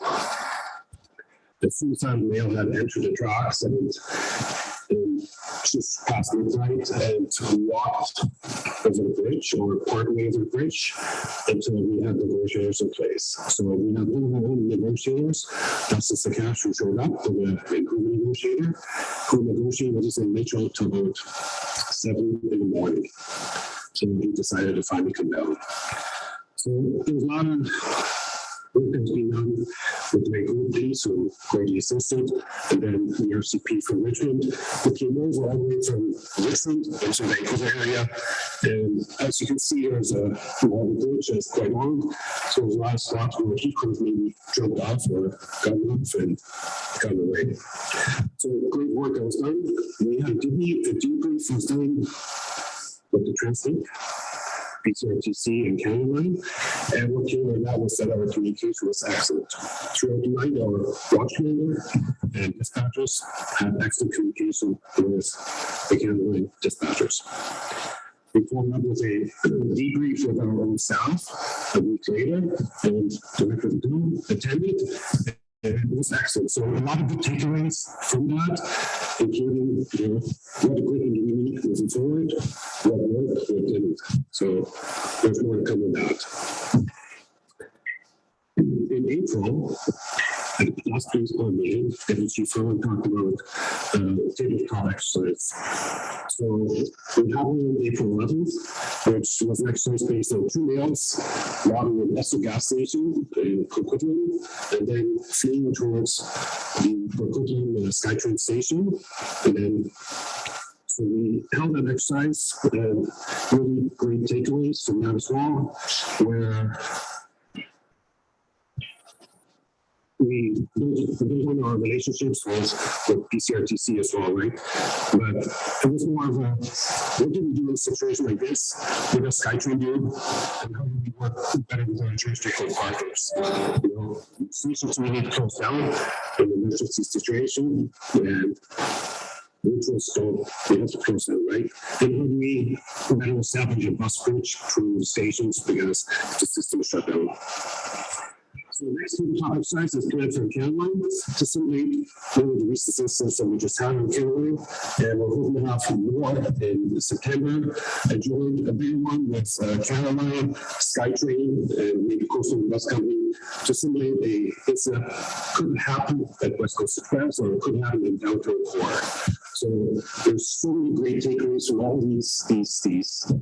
The suicide male had entered the tracks and just past midnight and walked over the bridge or partway over the bridge until we had negotiators in place. So we had one of our own negotiators, Justice Sakash, who showed up, the Vancouver negotiator, who negotiated with us in Mitchell till about 7 in the morning. So he decided to finally come down. So there was a lot of work that's being done with the Vancouver police, who greatly assisted, and then the RCP from Richmond, who came over all the way from Richmond into the Vancouver area. And as you can see, there's the bridge that's quite long, so there's a lot of spots where he could have maybe jumped off or gotten off and gotten away. So great work that was done. We had a debrief was done with the translate, PCRTC and Canada Line, and what came out of that was that our communication was excellent. Throughout the night, our watch commander and dispatchers had excellent communication with the Canada Line dispatchers. We followed up with a debrief with our own staff a week later, and Director Doom attended. And it was excellent. So a lot of the takeaways from that, including what equipment do we need moving forward, what worked, what didn't. So there's more to come with that. In April, at the last police board meeting, Deputy Chief Rowan talked about tabletop exercise. So we had one on April 11th, which was an exercise based on 2 males robbing an Esso gas station in Coquitlam, and then fleeing towards the Coquitlam SkyTrain station. And then so we held that exercise, and really great takeaways from that as well, where we building our relationships with PCRTC as well, right? But it was more of a, what do we do in a situation like this? What does SkyTrain do? And how do we work better with our jurisdictional partners? Stations we need to close down in an emergency situation, and rituals don't, we have to close them, right? And how do we better establish a bus bridge through stations because the system is shut down? So the next tabletop exercise is planned for Canada Line to simulate one of the recent instances that we just had on Canada Line, and we're hoping to have more in September. I joined a big one with Canada Line, SkyTrain, and maybe Coastal Bus Company to simulate a incident that could happen at West Coast Express, or it could happen in downtown core. So there's so many great takeaways from all these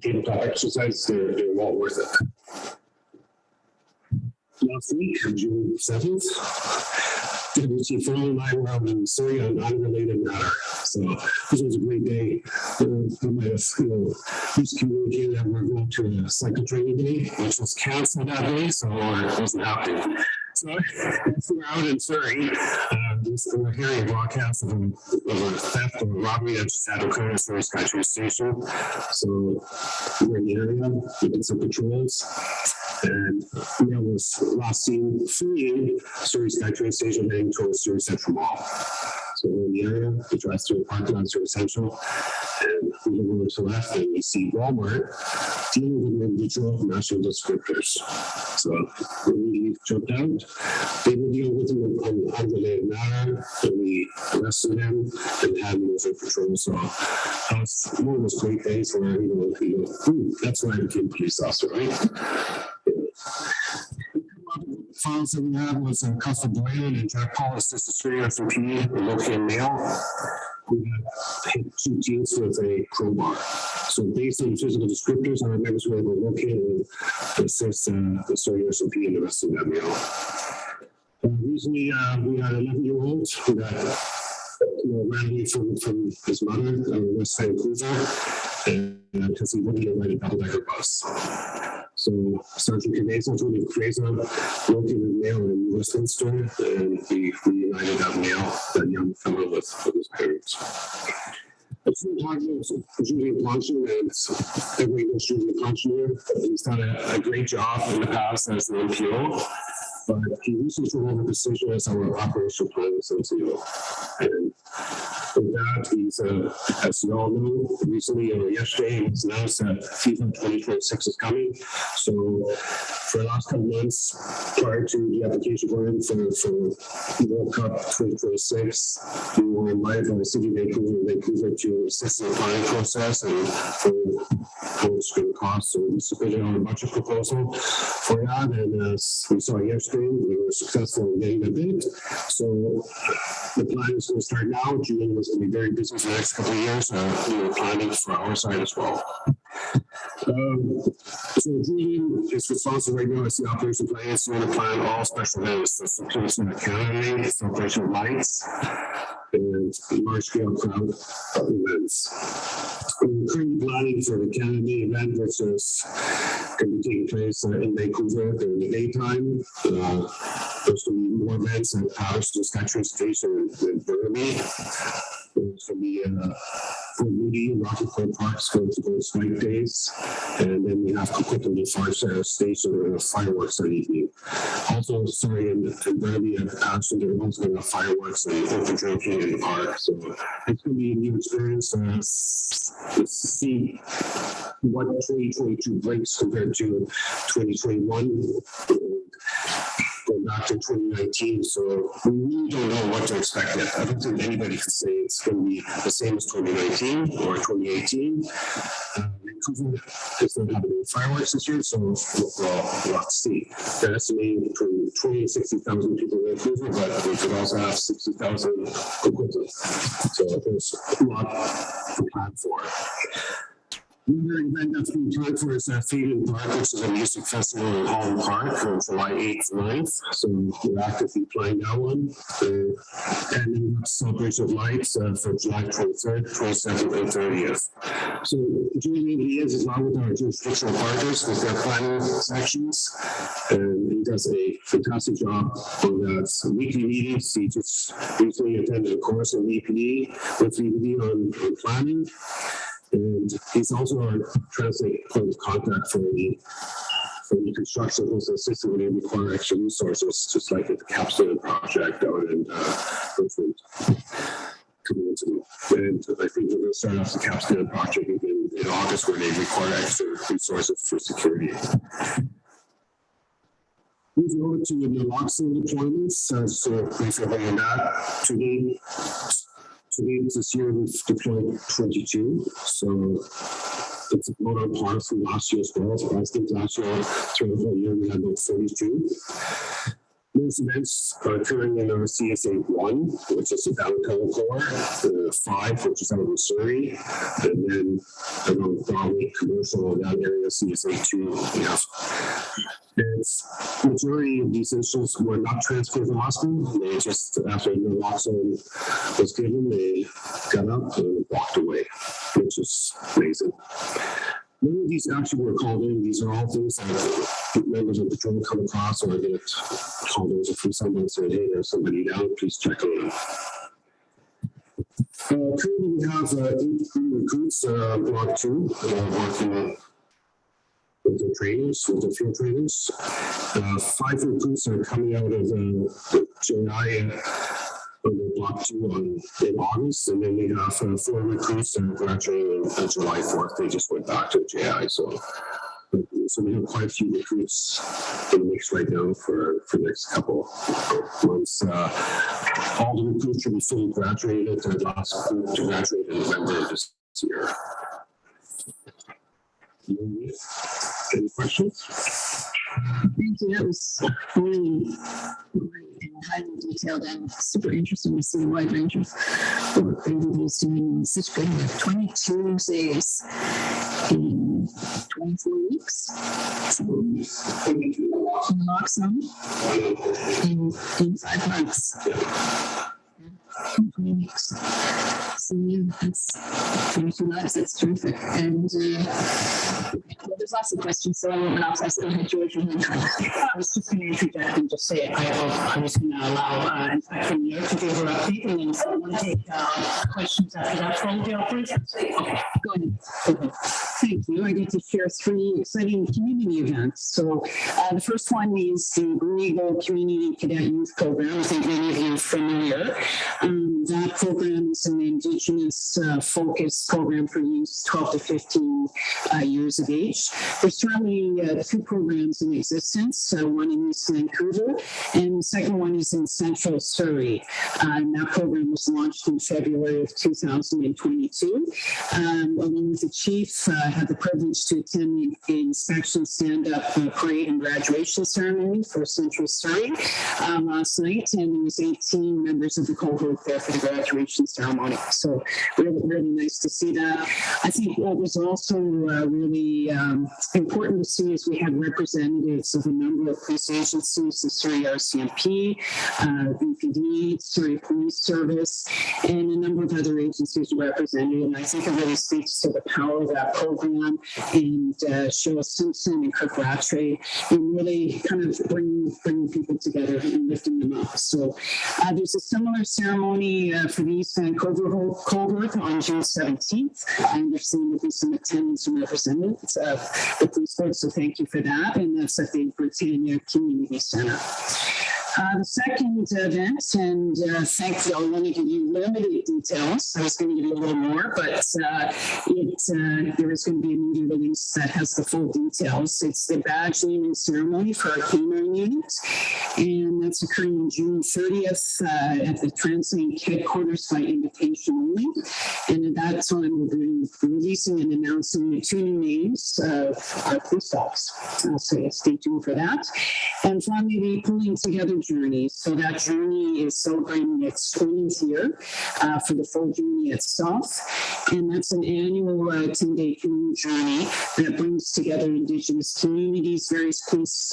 tabletop exercises. They're well worth it. Last week, June 7th, Deputy Chief Rowan and I were out in Surrey on an unrelated matter. So this was a great day. We might have, just communicated that we're going to a cycle training day, which was canceled that day, so it wasn't happening. So So we're out in Surrey. We're hearing a broadcast of a theft or a robbery that just had occurred at Surrey SkyTrain Station. So we're in the area, we did some patrols, and Neil was last seen fleeing Surrey SkyTrain Station heading towards Surrey Central Mall. So we're in the area, we drive through the parking lot, Surrey Central, and we look over to the left and we see Walmart dealing with an individual matching descriptors. So we jumped out. They were dealing with them on an unrelated matter, and we arrested them and had them over patrol. So that was one of those great days where, that's when I became a police officer, right? Files that we had was Custer Boylan and Jack Paul assisted Surrey FMP and located mail. We had hit 2 teams with a crowbar. So based on the physical descriptors, our members were able to locate and assist the Surrey FMP in the rest of that mail. Recently, we had an 11-year-old who got ran away from his mother on the West Side Cruiser because he wouldn't get a double-decker bus. So Sergeant Canesa, Julie Fraser, located mail in Westminster, and we reunited that mail, that young fellow with his parents. I just want to talk about Julian Planchen, and everybody knows Julian Planchen here. He's done a great job in the past as an NPO, but he recently took over the position as our operational planning CTO. And with that, he's, as you all know, recently or yesterday, it was announced that FIFA 2026 is coming. So for the last couple months, prior to the application going in for World Cup 2026, we were invited by the city of Vancouver to assist in the planning process and for how it's going to cost. So we submitted our budget proposal for that, and as we saw yesterday, we were successful in getting the bid. So the plan is going to start now. Julian was going to be very busy for the next couple of years. We were planning for our side as well. So Julian is responsible right now as the operation plan. So to plan all special events, the celebration of Canada, celebration of lights, and large-scale crowd events. We're currently planning for the Canada event, which is going to be taking place in Vancouver during the daytime. There's going to be more events at Patterson SkyTrain Station in Burnaby. There's going to be Fort Moody and Rocky Point Parks going to go spike days. And then we have to put them to Farshire Station and fireworks that evening. Also, sorry, in Burnaby and Patterson, they're also going to have fireworks and open drinking in the park. So it's going to be a new experience to see what 2022 brings compared to 2021. Going back to 2019, so we really don't know what to expect yet. I don't think anybody can say it's going to be the same as 2019 or 2018. Vancouver is not having any fireworks this year, so we'll have to see. They're estimating between 20 and 60,000 people in Vancouver, but we could also have 60,000 equivalent. So there's a lot to plan for. Another event that's being planned for is Fade in Park, which is a music festival in Holland Park on July 8th and 9th. So we're actively playing that one. And then Celebration of Lights for July 23rd, 27th, and 30th. So Julian is along with our jurisdictional partners with their planning sections. And he does a fantastic job on that weekly meetings. He just recently attended a course in EPD with VPD on planning. And he's also our translate point of contact for the construction who's assisting when they require extra resources, just like at the Capstone project down in Richmond. And I think we're going to start off the Capstone project in August where they require extra resources for security. Moving over to the naloxone deployments, so briefly on that. Today, this year, we've deployed 22, so it's about on par from last year as well. So I think last year, throughout the whole year, we had about 32. Most events are occurring in our CSA 1, which is the downtown core, 5, which is out in Surrey, and then around Broadway, commercial, that area, CSA 2, we have. It's majority of these incidents were not transferred to hospital. They just, after naloxone was given, they got up and walked away, which is amazing. Many of these these actually were called in. These are all things that members of the patrol come across, or get called in from someone saying, hey, there's somebody down, please check on them. Currently, we have 8 recruits, Block 2, working with the trainers, with the field trainers. 5 recruits are coming out of JI under Block 2 in August, and then we have 4 recruits that are graduating on July 4th. They just went back to JI, so we have quite a few recruits in the mix right now for the next couple of months. All the recruits will be fully graduated. The last group to graduate in November of this year. Any questions? Thank you. That was really and highly detailed and super interesting to see a wide range of work everybody's doing in such good work. 22 days in 24 weeks. Unlock some in 5 months. 20 weeks. So yeah, that's 22 lives. That's terrific. And well, there's lots of questions, so I won't ask. Go ahead, George. I was just going to interject and just say I was going to allow Inspector Muir to give her update, and then if I want to take questions after that from the operations. Okay, Go ahead. thank you. I get to share 3 exciting community events. So the first one is the Regal Community Cadet Youth Program. I think many of you are familiar. That program is an Indigenous focused program for youth 12 to 15 years of age. There's currently 2 programs in existence, one in East Vancouver, and the second one is in Central Surrey. And that program was launched in February of 2022. Along with the chief, I had the privilege to attend the inspection stand-up parade and graduation ceremony for Central Surrey last night, and there was 18 members of the cohort there for the graduation ceremony. So really, really nice to see that. I think what was also really important to see is we had representatives of a number of police agencies, the Surrey RCMP, BPD, Surrey Police Service, and a number of other agencies represented. And I think it really speaks to the power of that program, and Sheila Simpson and Kirk Rattray, and really kind of bringing people together and lifting them up. So there's a similar ceremony for the East Vancouver cohort on June 17th. I understand there'll be some attendance and representatives of the police board, so thank you for that. And that's at the Britannia Community Center. The second event, and thankfully I'll only give you limited details. I was going to give you a little more, but there is going to be a media release that has the full details. It's the badge naming ceremony for our canine unit, and that's occurring on June 30th at the TransLink headquarters by invitation only. And at that time, we'll be releasing and announcing the 2 new names of our police dogs. So stay tuned for that. And finally, the pulling together journey. So that journey is celebrating its 20th year for the full journey itself. And that's an annual 10-day community journey that brings together Indigenous communities, various police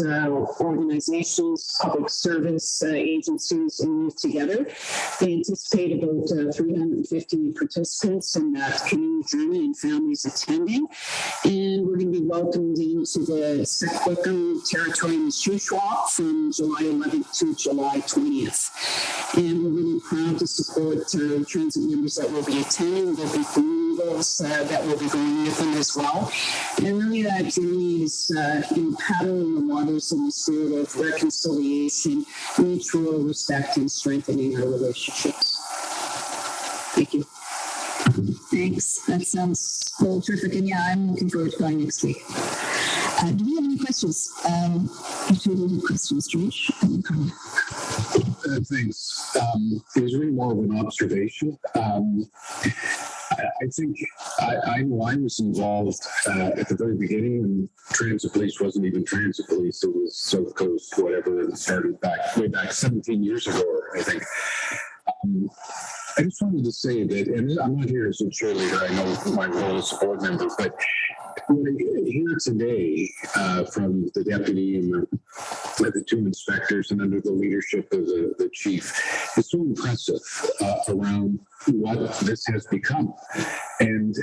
organizations, public service agencies, and youth together. They anticipate about 350 participants in that community journey and families attending. And we're going to be welcomed into the Secwickham territory in Shuswap from July 11th to July 20th. And we're really proud to support transit members that will be attending. There'll be communities that will be going with them as well. And really that journey is paddling the waters in the spirit of reconciliation, mutual respect, and strengthening our relationships. Thank you. Thanks. That sounds really terrific. And yeah, I'm looking forward to going next week. Do we have any questions? Do we have questions, George? Thanks. It was really more of an observation. I think I know I was involved at the very beginning when transit police wasn't even transit police. It was South Coast, whatever, and started way back 17 years ago, I think. I just wanted to say that, and I'm not here as a cheerleader, I know my role as a board member, but what I hear today from the deputy and the two inspectors and under the leadership of the chief is so impressive around what this has become. And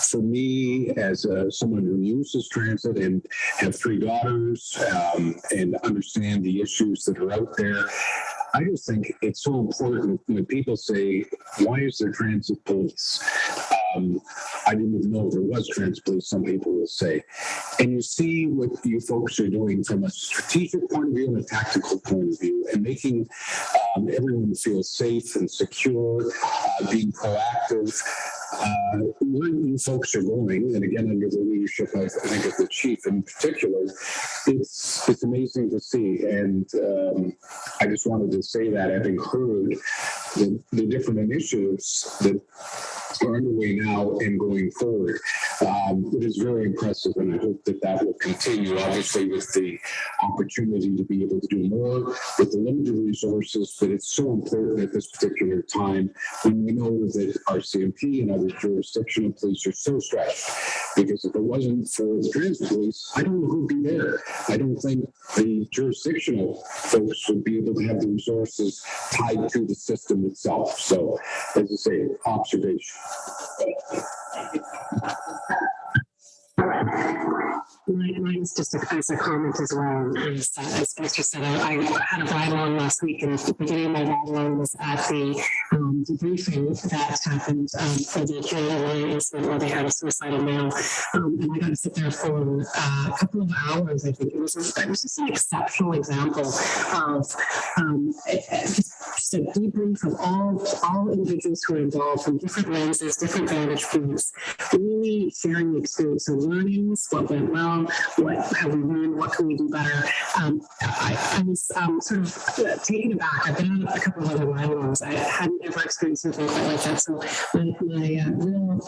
for me, as someone who uses transit and have three daughters and understand the issues that are out there, I just think it's so important when people say, why is there transit police? I didn't even know there was transit police, some people will say. And you see what you folks are doing from a strategic point of view and a tactical point of view, and making everyone feel safe and secure, being proactive. Where you folks are going, and again under the leadership, I think of the chief in particular, it's amazing to see. And I just wanted to say that, having heard the different initiatives that are underway now and going forward. It is very impressive, and I hope that that will continue, obviously, with the opportunity to be able to do more with the limited resources. But it's so important at this particular time when we know that our CMP and other jurisdictional police are so stretched. Because if it wasn't for the transit police, I don't know who'd be there. I don't think the jurisdictional folks would be able to have the resources tied to the system itself. So, as I say, observation. Mine is just as a comment as well. As Mr. said, I had a ride-along last week, and the beginning of my ride-along was at the debriefing that happened for the Canada incident where they had a suicidal male. And I got to sit there for a couple of hours, I think. It was just an exceptional example of just a debrief of all individuals who are involved from different lenses, different vantage points, really sharing the experience of learnings, what went well, what have we learned, what can we do better. I was sort of taken aback. I've been on a couple of other ride-alongs. I hadn't ever experienced something quite like that. So my real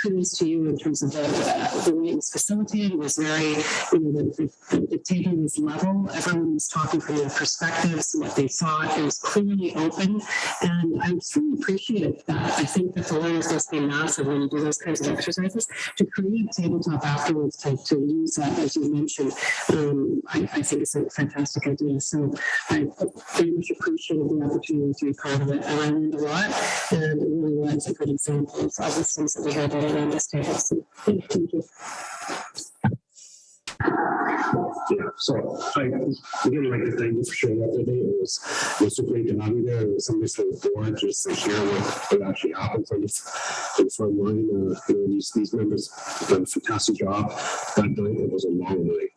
kudos to you in terms of the way it was facilitated. It was very, the table was level. Everyone was talking from their perspectives, what they thought. It was clearly open. And I extremely appreciated that. I think that the learnings must be massive when you do those kinds of exercises. To create a tabletop afterwards to use that, as you mentioned, I think it's a fantastic idea. So I very much appreciated the opportunity to be part of it. And I learned a lot, and it really was a good example of all the things that we had around this table. So thank you. Yeah, so I again like to thank you for showing up today. It was so great to have you there. It was somebody so bored just to share what actually happened from the front line. These members have done a fantastic job. That night it was a long night,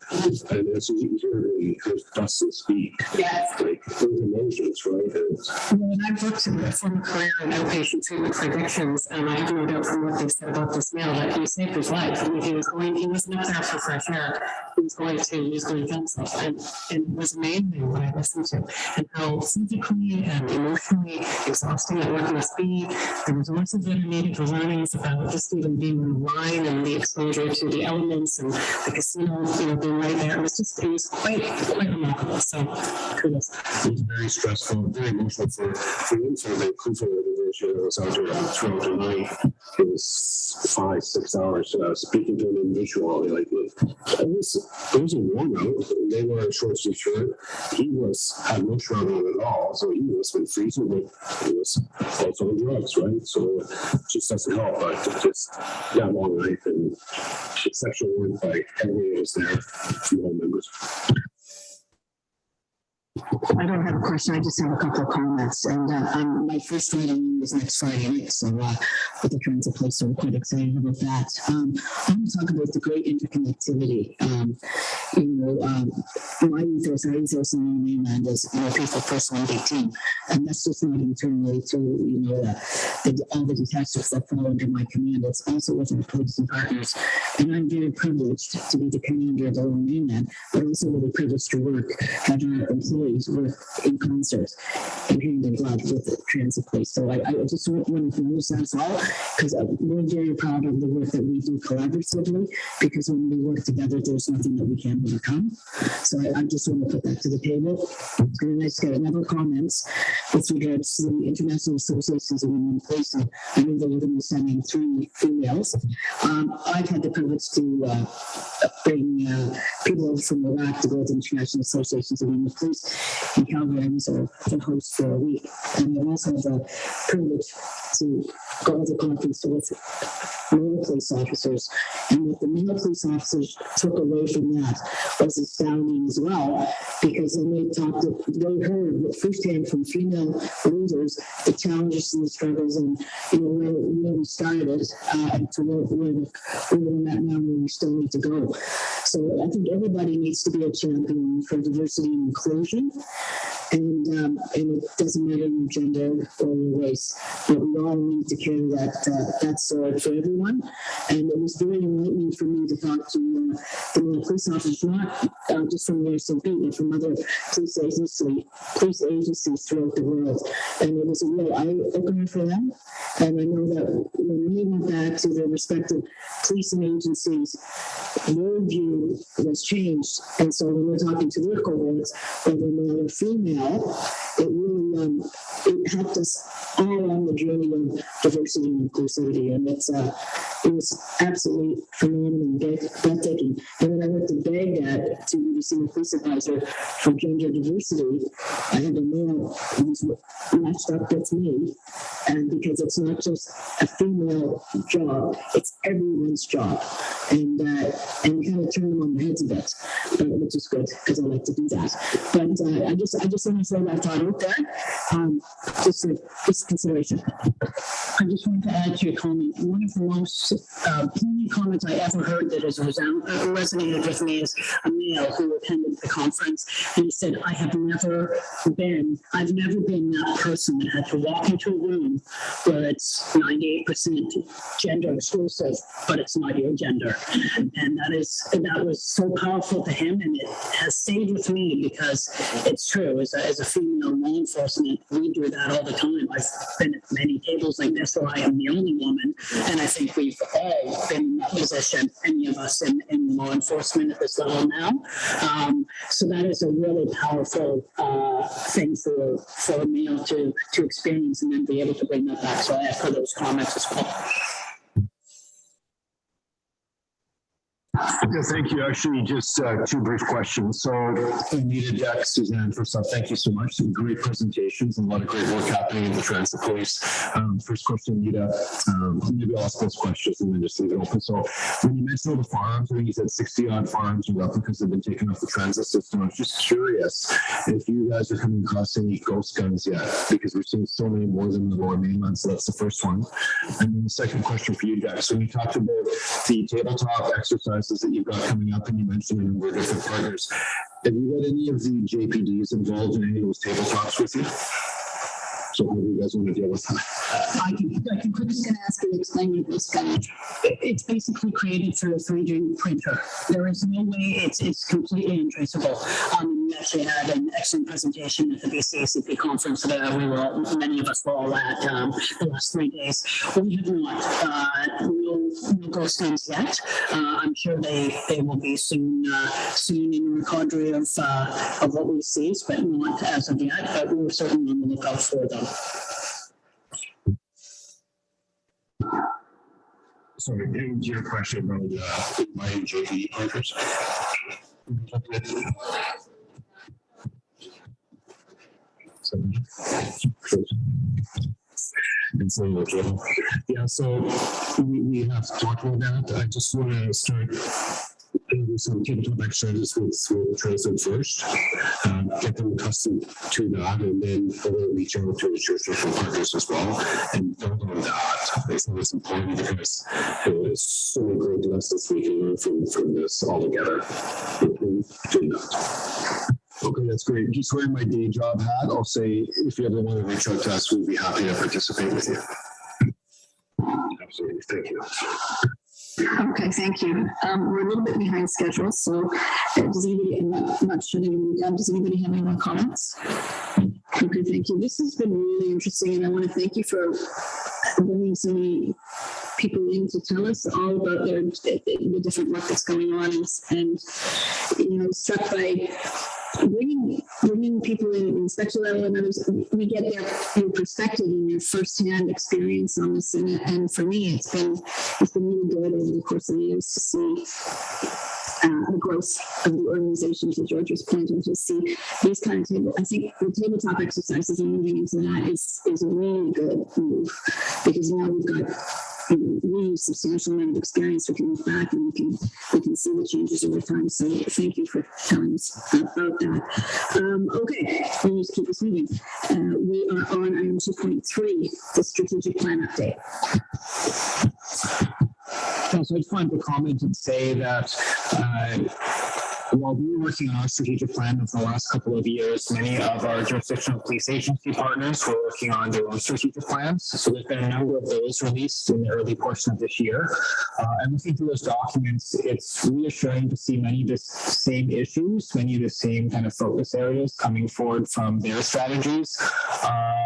and as you hear really heard Dustin speak, Yes. like those emotions, right? When I worked in a former career in outpatient treatment for addictions, and I have no doubt from what they said about this male that he saved his life. I mean, he wasn't up there for fresh air. He was going to kill himself. And it was amazing what I listened to, and how physically and emotionally exhausting that work must be. The resources that are needed for learnings about just even being on the line and the exposure to the elements and the casino, being right there. It was quite remarkable. So kudos. It was very stressful, very emotional for me. For Vancouver, I was out there throughout the night. It was 5-6 hours speaking to an individual. Like it was a warm out. They were short sleeve shirt. He had no shirt on at all, so he was been freezing, but he was also on drugs, right? So it just doesn't help. But just that long night and exceptional work by everyone who was there, from all members. I don't have a question. I just have a couple of comments. And my first reading was next Friday night, so with the transit place, so we're quite excited about that. I want to talk about the great interconnectivity. My ethos in the mainland is people first, one big team, and that's just not internally to all the detectives that fall under my command. It's also with our police and partners, and I'm very privileged to be the commander of the Lower Mainland, but also really privileged to work at our employees really work in concert and hand in glove with the transit police. So I just want to acknowledge that as well, because we're very proud of the work that we do collaboratively, because when we work together, there's nothing that we can't overcome. So I just want to put that to the table. And I just got another comments with regards to the International Associations of Women in Police. And I know that we're going to be sending 3 females. I've had the privilege to bring people from Iraq to go to International Associations of Women in Police in Calgary. I was a host for a week. And I also have the privilege to go to the conference with male police officers. And what the male police officers took away from that was astounding as well, because then they heard firsthand from female leaders the challenges and the struggles, and where we started and to where we're at now, where we still need to go. So I think everybody needs to be a champion for diversity and inclusion. And it doesn't matter your gender or your race, but we all need to carry that sword for everyone. And it was very enlightening for me to talk to the police officers, not just from the RCMP, but from other police agencies throughout the world. And it was a real eye-opener for them. And I know that when we went back to their respective policing agencies, their view was changed. And so when we're talking to their cohorts, whether male or female, it really it helped us all on the journey of diversity and inclusivity, and it was absolutely phenomenal and breathtaking. And when I went to Baghdad to be senior police advisor for gender diversity, I had a male who was matched up with me, and because it's not just a female job, it's everyone's job, and we kind of turn them on their heads a bit, which is good because I like to do that. But I just want to throw that thought out there, just consideration. I just wanted to add to your comment. One of the most poignant comments I ever heard that has resonated with me is a male who attended the conference, and he said, I've never been that person that had to walk into a room where it's 98% gender exclusive, but it's not your gender. And that was so powerful to him, and it has stayed with me because it's true. As a female law enforcement, we do that all the time. I've been at many tables like this where I am the only woman, and I think we've all been in that position, any of us in law enforcement at this level now. So that is a really powerful thing for a male to experience and then be able to bring that back. So I echo those comments as well. Yeah, thank you. Actually, just 2 brief questions. So, Anita, Jack, Suzanne, first off, thank you so much. Some great presentations and a lot of great work happening in the transit police. First question, Anita, maybe I'll ask those questions and then just leave it open. So, when you mentioned all the firearms, I think you said 60-odd firearms and replicas have been taken off the transit system. I was just curious if you guys are coming across any ghost guns yet, because we're seeing so many more than the Lower Mainland. So that's the first one. And then the second question for you guys. So, we talked about the tabletop exercise that you've got coming up, and you mentioned a number of different partners. Have you got any of the JPDs involved in any of those tabletops with you? So how do you guys want to deal with that? I can quickly ask you to explain what this gun. It's basically created through a 3D printer. There is no way it's completely untraceable. We actually had an excellent presentation at the BCACP conference that many of us were all at the last 3 days. We have not, no ghost guns yet. I'm sure they will be soon in the cadre of what we see, but not as of yet. But we're certainly on the lookout for them. Sorry, your question about my JP partners. And so, yeah, so we have talked about that. I just want to start do some tabletop exercises with transit first, get them accustomed to that, and then we'll reach out to your social partners as well and build on that. I think it's important because there's so many great lessons we can learn from this all together. Okay, that's great. Just wearing my day job hat, I'll say if you ever want to reach out to us, we'd be happy to participate with you. Absolutely. Thank you. Okay, thank you. We're a little bit behind schedule, so does anybody, I'm not shutting anybody down, does anybody have any more comments? Okay, thank you. This has been really interesting, and I want to thank you for bringing so many people in to tell us all about the different work that's going on, and you know, struck by bringing people in Spectral level and others. We get your perspective and your firsthand experience on this, and for me, it's been really good over the course of the years to see the growth of the organization, to George's point, and to see these kind of table. I think the tabletop exercises and moving into that is a really good move, because now we've got a really substantial amount of experience. We can look back and we can see the changes over time. So thank you for telling us about that. Okay, let me just keep this moving. We are on item 2.3, the strategic plan update. So I just wanted to comment and say that while we were working on our strategic plan for the last couple of years, many of our jurisdictional police agency partners were working on their own strategic plans. So there's been a number of those released in the early portion of this year. And looking through those documents, it's reassuring to see many of the same issues, many of the same kind of focus areas coming forward from their strategies,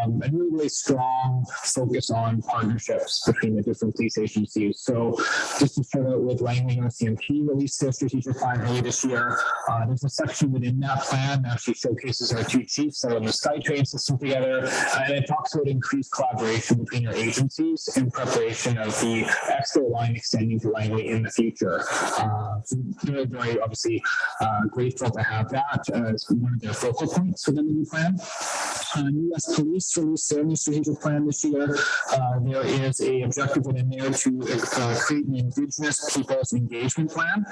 and really strong focus on partnerships between the different police agencies. So just to start out with, Langley and RCMP released their strategic plan early this year. There's a section within that plan that actually showcases our two chiefs that are in the SkyTrain system together, and it talks about increased collaboration between our agencies in preparation of the extra line extending to Langley in the future. So they're very obviously grateful to have that as one of their focal points within the new plan. U.S. Police released their new strategic plan this year. There is an objective within there to create an Indigenous Peoples Engagement Plan.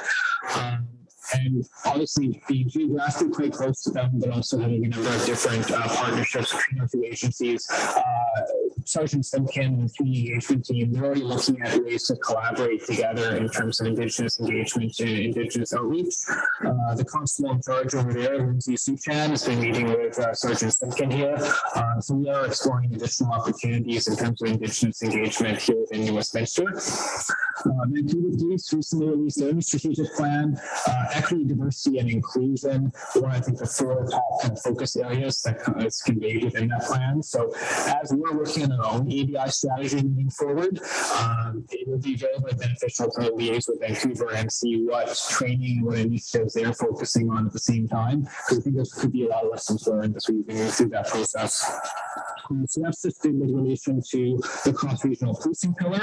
And obviously being geographically quite close to them, but also having a number of different partnerships between our two agencies. Sergeant Simpkin and the community engagement team, they're already looking at ways to collaborate together in terms of Indigenous engagement and Indigenous outreach. The constable in charge over there, Lindsay Suchan, has been meeting with Sergeant Simpkin here. So we are exploring additional opportunities in terms of Indigenous engagement here within New Westminster. Vancouver Police recently released their new strategic plan, equity, diversity, and inclusion. One, I think, the four top kind of focus areas that is conveyed within that plan. So as we're working on our own ABI strategy moving forward, it would be very, very beneficial to liaise with Vancouver and see what training, what initiatives they're focusing on at the same time, because I think there could be a lot of lessons learned as we move through that process. So that's just in relation to the cross-regional policing pillar.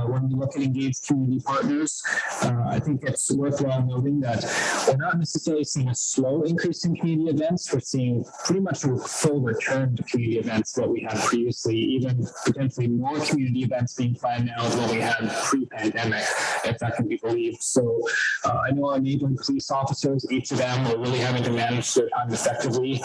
When we look at engaged community partners, I think it's worthwhile noting that we're not necessarily seeing a slow increase in community events. We're seeing pretty much a full return to community events that we had previously, even potentially more community events being planned now than what we had pre-pandemic, if that can be believed. So I know our neighboring police officers, each of them are really having to manage their time effectively.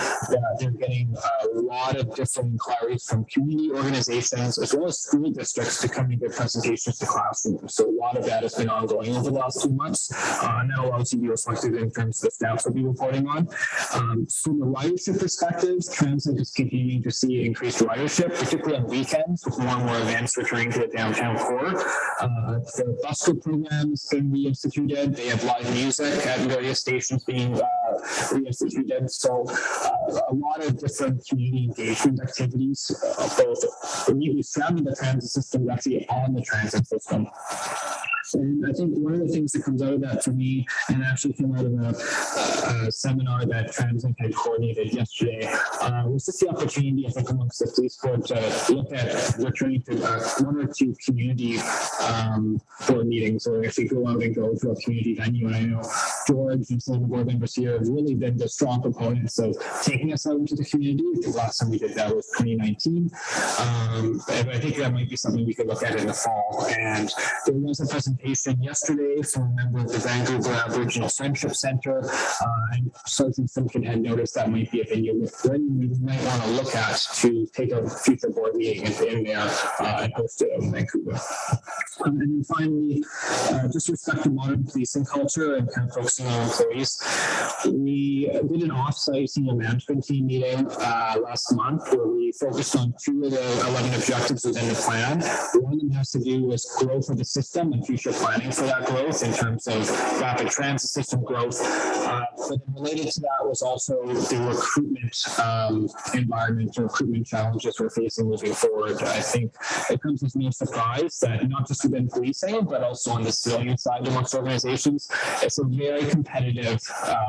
They're getting a lot of different inquiries from community organizations as well as school districts to come and give presentations to classrooms. So a lot of that has been ongoing over the last 2 months. Now allows you to be reflected in terms of the staff will be reporting on. From a ridership perspective, transit is continuing to see increased ridership, particularly on weekends with more and more events returning to the downtown core. The buscal program has been reinstituted. They have live music at various stations being reinstituted. So a lot of different community engagement activities, both immediately surrounding the transit system, but actually on the transit system. And I think one of the things that comes out of that for me, and actually came out of a seminar that Transit had coordinated yesterday, was just the opportunity, I think, amongst the police board to look at returning to one or two community board meetings, or actually go out and go to a community venue. And I know George and some of the board members here have really been the strong proponents of taking us out into the community. The last time we did that was 2019. But I think that might be something we could look at in the fall. And there was a presentation yesterday from a member of the Vancouver Aboriginal Friendship Center, and Sergeant Simpkin had noticed that might be a venue we might want to look at to take a future board meeting in there and host it in Vancouver. And then finally, just respect to modern policing culture and kind of focus focusing on employees. We did an off-site senior management team meeting last month where we focused on 2 of the 11 objectives within the plan. One of them has to do with growth of the system and future planning for that growth in terms of rapid transit system growth. But related to that was also the recruitment environment or recruitment challenges we're facing moving forward. I think it comes as no surprise that not just within policing, but also on the civilian side amongst organizations, it's a very competitive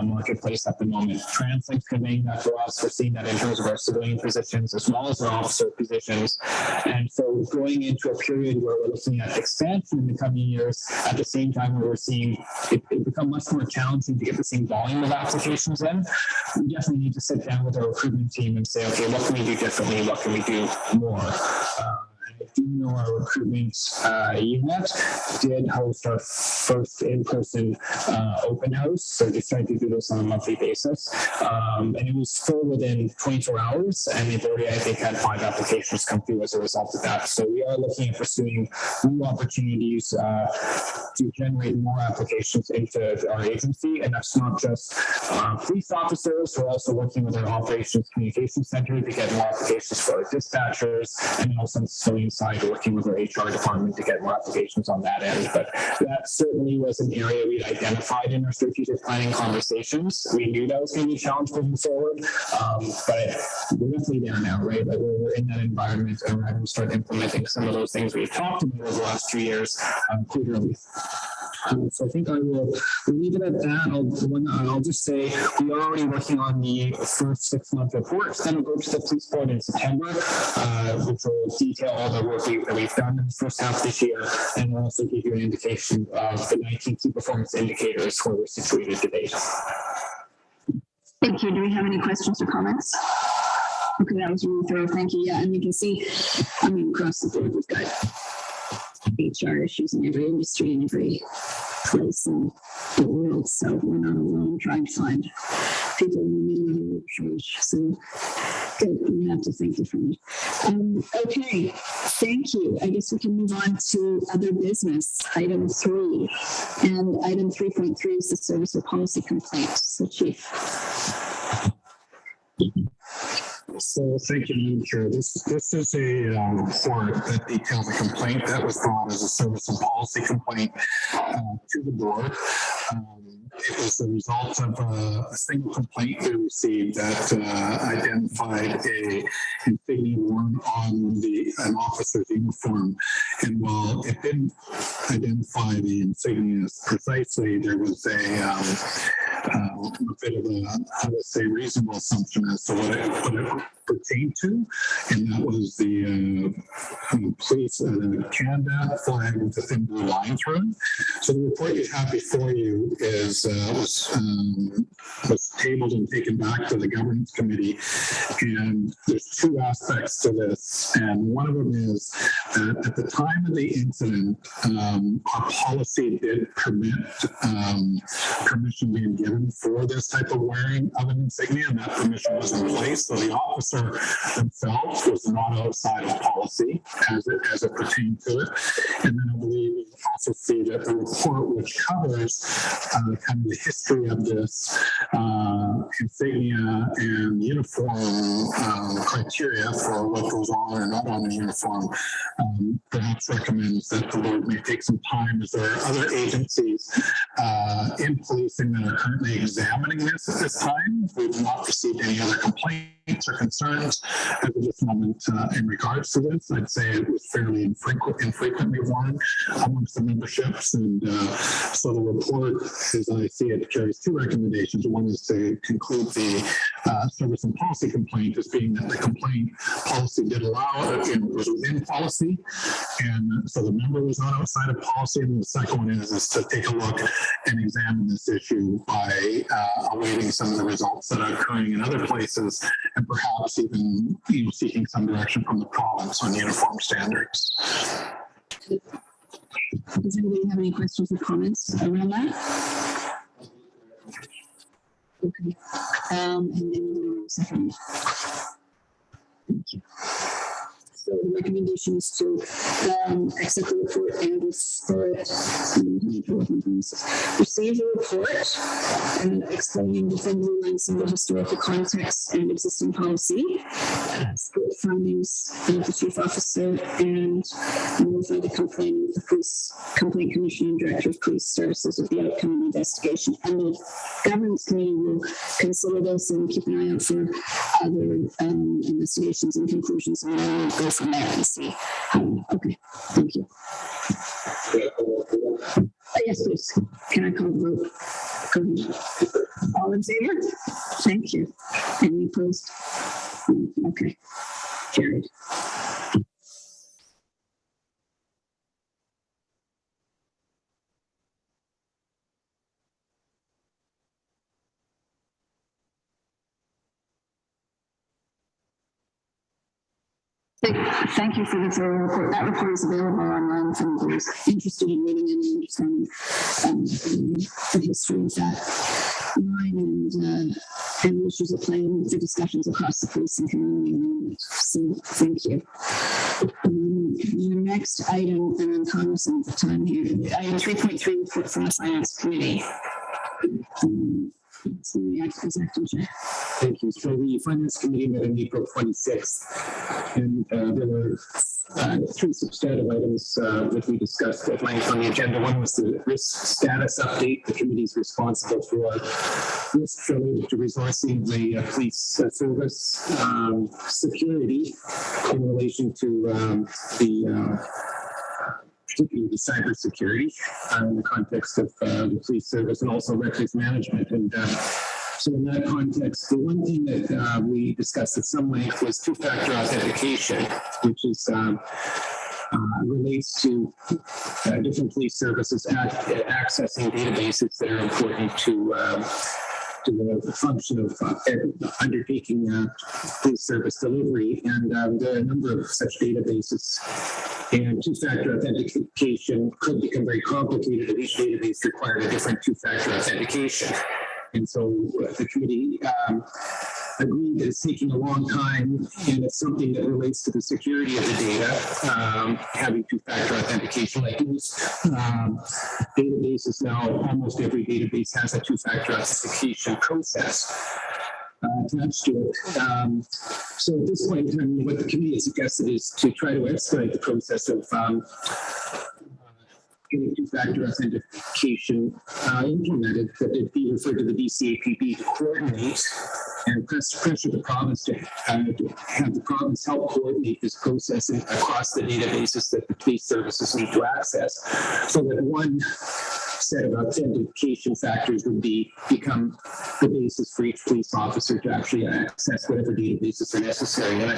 marketplace at the moment. Translink's conveying that to us. We're seeing that in terms of our civilian positions as well as our officer positions. And so going into a period where we're looking at expansion in the coming years, at the same time where we're seeing it become much more challenging to get the same volume of applications in, we definitely need to sit down with our recruitment team and say, okay, what can we do differently? What can we do more? I do know our recruitment unit did host our first in-person open house. So they started to do this on a monthly basis. And it was full within 24 hours. And they've already, I think, had 5 applications come through as a result of that. So we are looking at pursuing new opportunities to generate more applications into our agency. And that's not just police officers. We're also working with our operations communication center to get more applications for our dispatchers, and then also on the civilian side, working with our HR department to get more applications on that end. But that certainly was an area we'd identified in our strategic planning conversations. We knew that was going to be a challenge moving forward, but we're definitely there now, right? Like we're in that environment and we're having to start implementing some of those things we've talked about over the last 2 years clearly. So I think I will leave it at that. I'll just say we are already working on the first 6-month report. Then we'll go to the police board in September, which will detail all the work that we've done in the first half of this year, and we'll also give you an indication of the 19 key performance indicators where we're situated to date. Thank you. Do we have any questions or comments? Okay, that was really thorough. Thank you. Yeah, and you can see, I mean, across the board, we've got HR issues in every industry and every place in the world. So we're not alone trying to find people in the middle of the shortage. So good. We have to think differently. Okay. Thank you. I guess we can move on to other business, item 3. And item 3.3 is the service or policy complaint. So Chief. So thank you, Madam Chair. This is a report that details a complaint that was brought as a service and policy complaint to the board. It was the result of a single complaint we received that identified a insignia worn on an officer's uniform. And while it didn't identify the insignia precisely, there was a bit of a, how to say, reasonable assumption as to what it pertained to, and that was the police Canada flag with the thin blue line through it. So the report you have before you is was tabled and taken back to the governance committee, and there's 2 aspects to this, and one of them is that at the time of the incident, our policy did permit permission being given for this type of wearing of an insignia, and that permission was in place. So the officer themselves was not outside of policy as it pertained to it. And then I believe you also see that the report, which covers kind of the history of this insignia and uniform criteria for what goes on or not on a uniform, perhaps recommends that the board may take some time, as there are other agencies in policing that are currently examining this at this time. We've not received any other complaints or concerns at this moment in regards to this. I'd say it was fairly infrequently worn amongst the memberships, and so the report, as I see it, carries 2 recommendations. One is to conclude the service and policy complaint as being that the complaint policy did allow it, was within policy, and so the member was not outside of policy. And the second one is to take a look and examine this issue by awaiting some of the results that are occurring in other places, and perhaps even seeking some direction from the province on uniform standards. Does anybody have any questions or comments around that? Okay. And then second. Thank you. So the recommendation is to accept the report and refer it receive the report and explaining the family lengths and the historical context and existing policy, support findings of the chief officer, and notify the complaint, the police complaint commission and director of police services of the outcome of the investigation. And the governance committee will consider this and keep an eye out for other investigations and conclusions, and we'll go from there and see. Okay, thank you. Yes, please. Can I call the vote? Go ahead. All in favor? Thank you. Any opposed? Okay. Carried. Thank you for the thorough report. That report is available online for those interested in reading and understanding the history of that line and issues at play in the discussions across the police and community. So thank you. Your next item, and I'm cognizant of the time here, item 3.3, report from the Finance Committee. Thank you. So the Finance Committee met on April 26th, and there were three substantive items that we discussed at length on the agenda. One was the risk status update. The committee is responsible for risks related to resourcing the police service security in relation to particularly the cybersecurity in the context of the police service and also records management. And so in that context, the one thing that we discussed at some length was two-factor authentication, which is relates to different police services accessing databases that are important to the function of undertaking police service delivery. And there are a number of such databases. And two-factor authentication could become very complicated if each database required a different two-factor authentication. And so the committee agreed that it's taking a long time, and it's something that relates to the security of the data, having two-factor authentication. Like most databases now, almost every database has a two-factor authentication process attached to it. So at this point in time, what the committee has suggested is to try to expedite the process of getting two-factor authentication implemented, that it be referred to the DCAPB to coordinate and pressure the province to have the province help coordinate this process across the databases that the police services need to access, so that one set of authentication factors would become the basis for each police officer to actually access whatever databases are necessary. And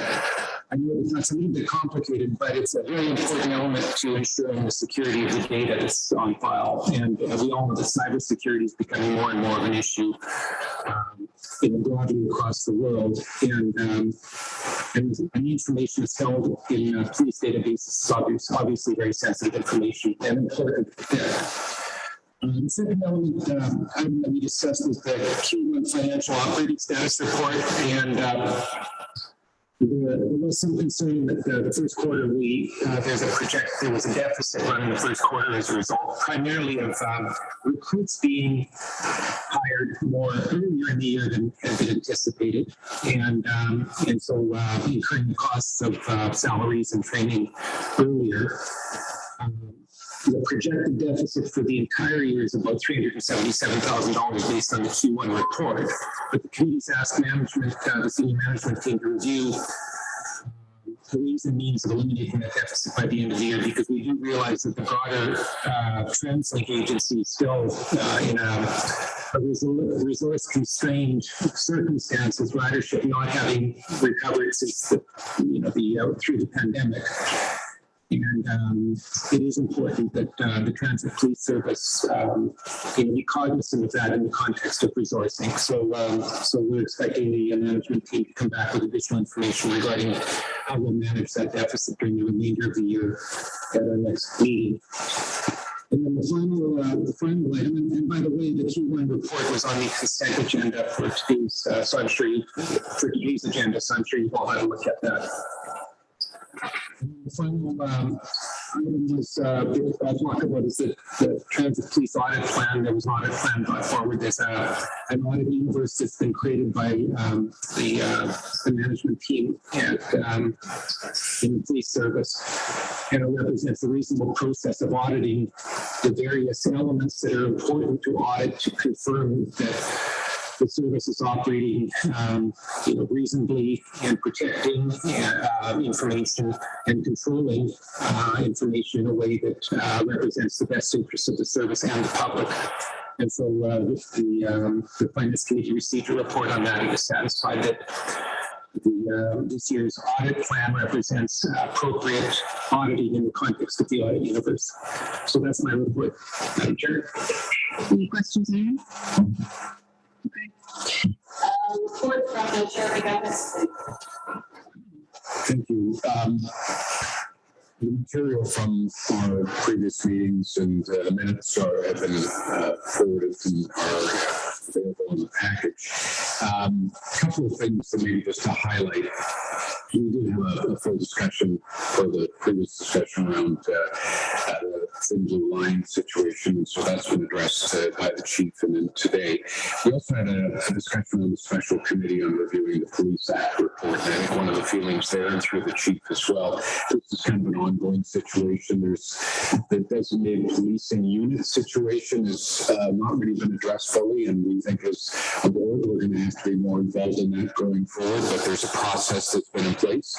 I know it's a little bit complicated, but it's a very important element to ensuring the security of the data that's on file. And we all know that cybersecurity is becoming more and more of an issue broadly across the world. And the information that's held in police databases is obviously very sensitive information and important. The second element item that we discussed was the Q1 financial operating status report, and there was some concern that the first quarter there was a deficit run in the first quarter as a result, primarily of recruits being hired more earlier in the year than had been anticipated, and so incurring the costs of salaries and training earlier. The projected deficit for the entire year is about $377,000 based on the Q1 report. But the committee's asked management, the senior management team, to review ways and means of eliminating that deficit by the end of the year, because we do realize that the broader TransLink agency is still in a resource-constrained circumstances, ridership not having recovered since through the pandemic. And it is important that the Transit Police Service be cognizant of that in the context of resourcing. So we're expecting the management team to come back with additional information regarding how we'll manage that deficit during the remainder of the year at our next meeting. And then the final item, and by the way, the Q1 report was on the consent agenda for today's, agenda, so I'm sure you've all had a look at that. The final item was I'll talk about is the transit police audit plan. There was an audit plan brought forward. There's an audit universe that's been created by the management team at in the police service, and it represents a reasonable process of auditing the various elements that are important to audit to confirm that the service is operating, reasonably and protecting information and controlling information in a way that represents the best interests of the service and the public. And so the Finance Committee received a report on that and is satisfied that this year's audit plan represents appropriate auditing in the context of the audit universe. So that's my report, Madam Chair. Any questions, Aaron? Okay. Report from the chair, Rebecca. Thank you. The material from our previous meetings and minutes have been forwarded and are available in the package. A couple of things that maybe just to highlight. We did have a full discussion for the previous discussion around the Thin Blue Line situation, so that's been addressed by the chief. And then today, we also had a discussion on the special committee on reviewing the Police Act report. And I think one of the feelings there, and through the chief as well, this is kind of an ongoing situation. The designated policing unit situation has not really been addressed fully, and we think as a board, we're going to have to be more involved in that going forward. But there's a process that's been in place.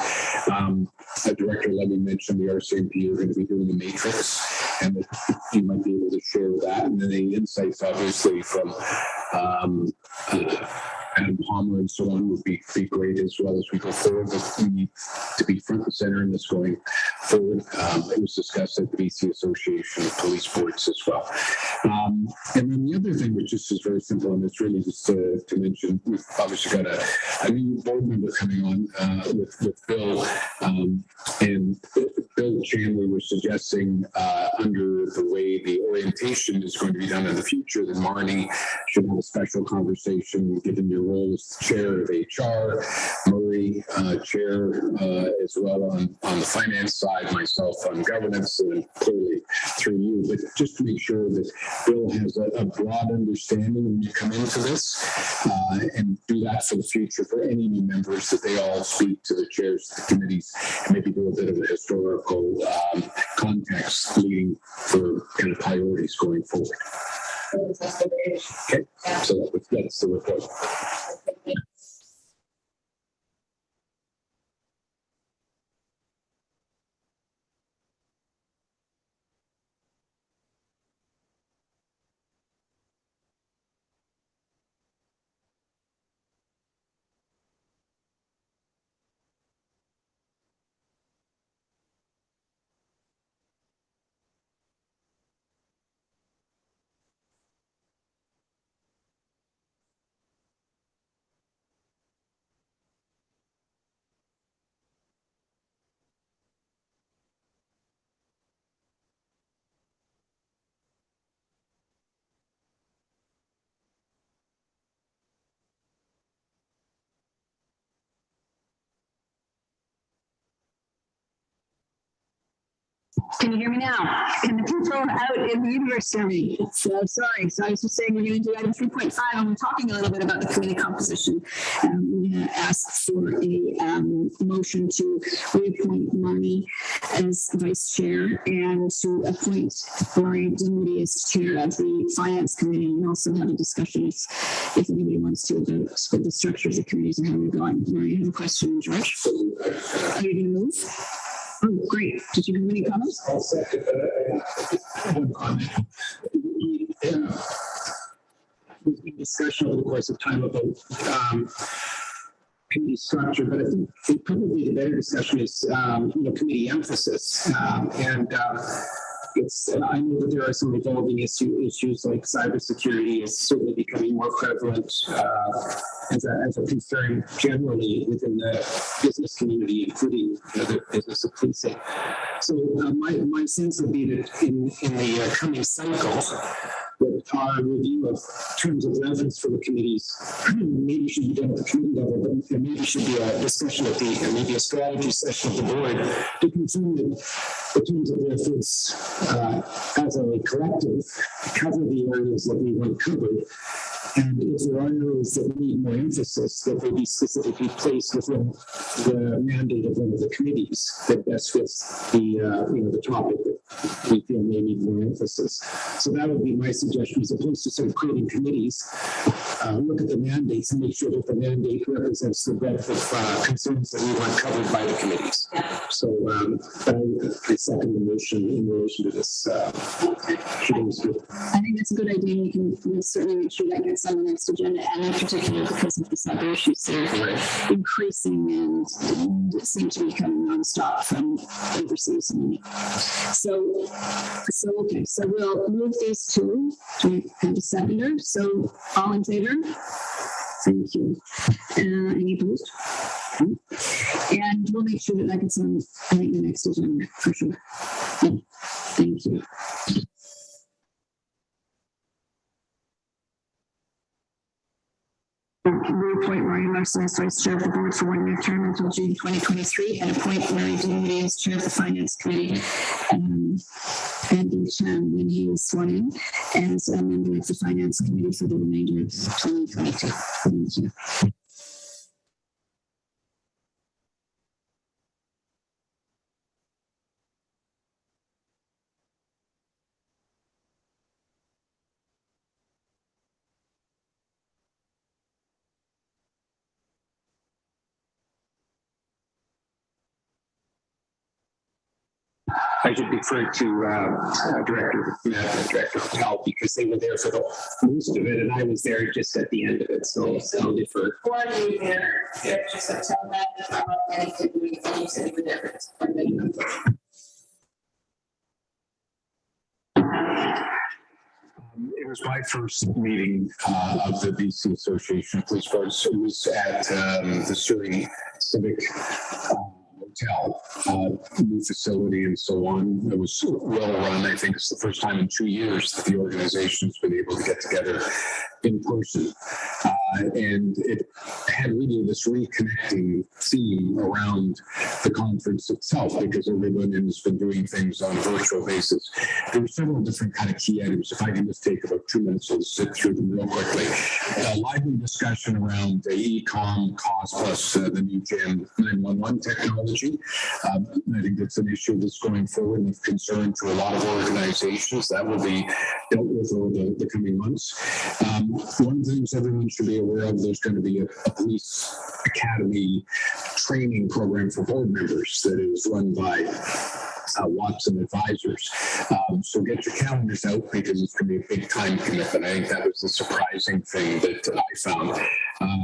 Director Levy mentioned the RCMP are going to be doing the matrix, and that you might be able to share that. And then the insights, obviously, from Adam Palmer and so on would be great as well as we go forward. But we need to be front and center in this going forward. It was discussed at the BC Association of Police Boards as well. And then the other thing, which is very simple, and it's really just to mention, we've obviously got a new board member coming on with Bill, and Bill Chandler was suggesting under the way the orientation is going to be done in the future, that Marnie should have a special conversation given your role as the chair of HR, Murray, chair as well on the finance side, myself on governance, and clearly through you. But just to make sure that Bill has a broad understanding when you come into this, and do that for the future for any new members, that they all speak to the chairs of the committees and maybe do a bit of a historical context leading for kind of priorities going forward. Okay, so that's the report. Can you hear me now? And the people out in the universe hear me. So sorry. So I was just saying we're going to do item 3.5, and we're talking a little bit about the committee composition. We're going to ask for a motion to reappoint Marnie as vice chair and to appoint Laurie Dinwiddie as chair of the finance committee, and also have a discussion if anybody wants to about the structure of the committees and how we're going. Laurie, you have a question, George? Are you going to move? Oh, great. Did you have any comments? I'll second one comment. There's been discussion over the course of time about committee structure, but I think probably the better discussion is committee emphasis. I know that there are some evolving issues like cybersecurity is certainly becoming more prevalent as a concern generally within the business community, including the business of policing. So my sense would be that in the coming cycle, that our review of terms of reference for the committees maybe should be done at the committee level, but there maybe should be a discussion at the, maybe a strategy session of the board to confirm that the terms of reference as a collective cover the areas that we want to cover. And if there are areas that need more emphasis, that they be specifically placed within the mandate of one of the committees that best fits the the topic that we feel may need more emphasis. So that would be my suggestion, as opposed to sort of creating committees. Look at the mandates and make sure that the mandate represents the breadth of concerns that we want covered by the committees. So I second the motion in relation to this. I think that's a good idea. We can certainly make sure that gets on the next agenda, and in particular because of the cyber issues that are increasing and seem to be coming nonstop from overseas. So okay, so we'll move these two. Do we have a seconder? So all in favor? Thank you. Any opposed? And we'll make sure that that gets on, I think, the next agenda for sure. Thank you. Reappoint Rory Larson as Vice Chair of the Board for 1-year term until June 2023, and appoint Larry Dinwiddie as Chair of the Finance Committee, Andy Chan, when he is sworn in, as a member of the Finance Committee for the remainder of 2022. Thank you. I should defer to Director Patel, because they were there for the most of it, and I was there just at the end of it, so I'll defer. Or you there, just tell that about anything we said you were there. It was my first meeting of the BC Association of Police Force. It was at the Surrey Civic Hotel, new facility and so on. It was well run. I think it's the first time in 2 years that the organization has been able to get together in person. And it had really this reconnecting theme around the conference itself, because everyone has been doing things on a virtual basis. There were several different kind of key items. If I can just take about 2 minutes, I'll sit through them real quickly. Lively discussion around the e-com cost plus the new Gen 911 technology. I think that's an issue that's going forward and of concern to a lot of organizations. That will be dealt with over the coming months. One of the things everyone should be aware of, there's going to be a police academy training program for board members that is run by Watson Advisors. So get your calendars out, because it's going to be a big time commitment. I think that was the surprising thing that I found,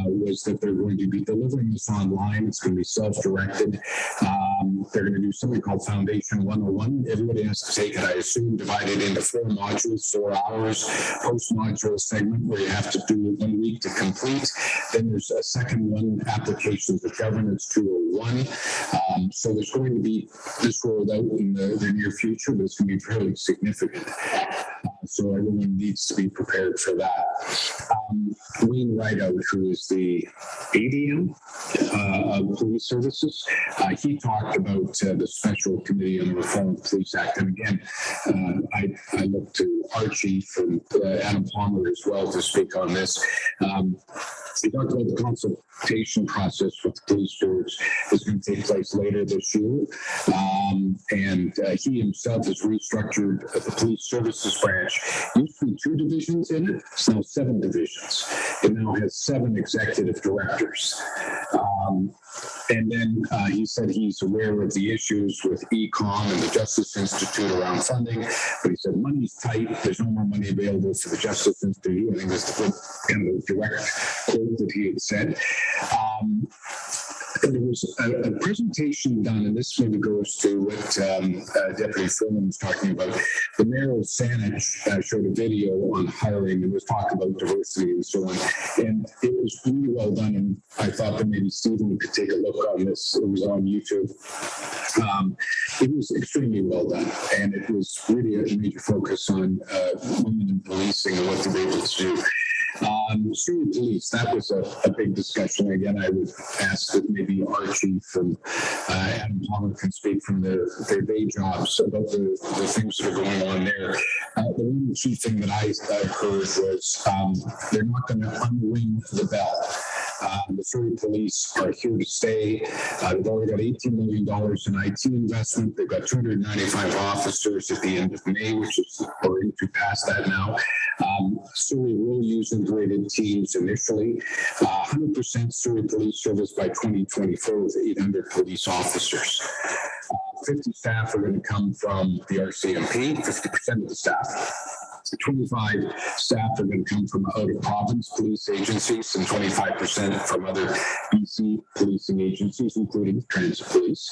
was that they're going to be delivering this online. It's going to be self-directed. They're going to do something called Foundation 101. Everybody has to take it, I assume, divided into 4 modules, 4 hours, post-module segment where you have to do 1 week to complete. Then there's a second one, Applications of Governance 201. So there's going to be this rolled out in the near future, but it's going to be fairly significant. So everyone needs to be prepared for that. Wayne Rideout, who is the ADM of Police Services, he talked about the Special Committee on the Reform of the Police Act. And again, I look to Archie from Adam Palmer as well to speak on this. He talked about the consultation process with the police boards is going to take place later this year. And he himself has restructured the police services branch. It used to be 2 divisions in it. It's now 7 divisions. It now has 7 executive directors. And then he said he's aware of the issues with e-com and the Justice Institute around funding, but he said money's tight. There's no more money available for the Justice Institute. I think that's the kind of direct quote that he had said. there was a presentation done, and this maybe goes to what Deputy Furman was talking about. The mayor of Saanich showed a video on hiring and was talking about diversity and so on. And it was really well done. And I thought that maybe Stephen could take a look on this. It was on YouTube. It was extremely well done. And it was really a major focus on women in policing and what to be able to do. Surrey Police, that was a big discussion. Again, I would ask that maybe our chief and Adam Palmer can speak from their day jobs about the things that are going on there. The one key thing that I heard was they're not going to unring the bell. The Surrey Police are here to stay. They've already got $18 million in IT investment. They've got 295 officers at the end of May, which is already past that now. Surrey will use integrated teams initially. 100% Surrey Police service by 2024 with 800 police officers. 50 staff are going to come from the RCMP, 50% of the staff. 25 staff are going to come from out-of-province police agencies and 25% from other BC policing agencies, including transit police.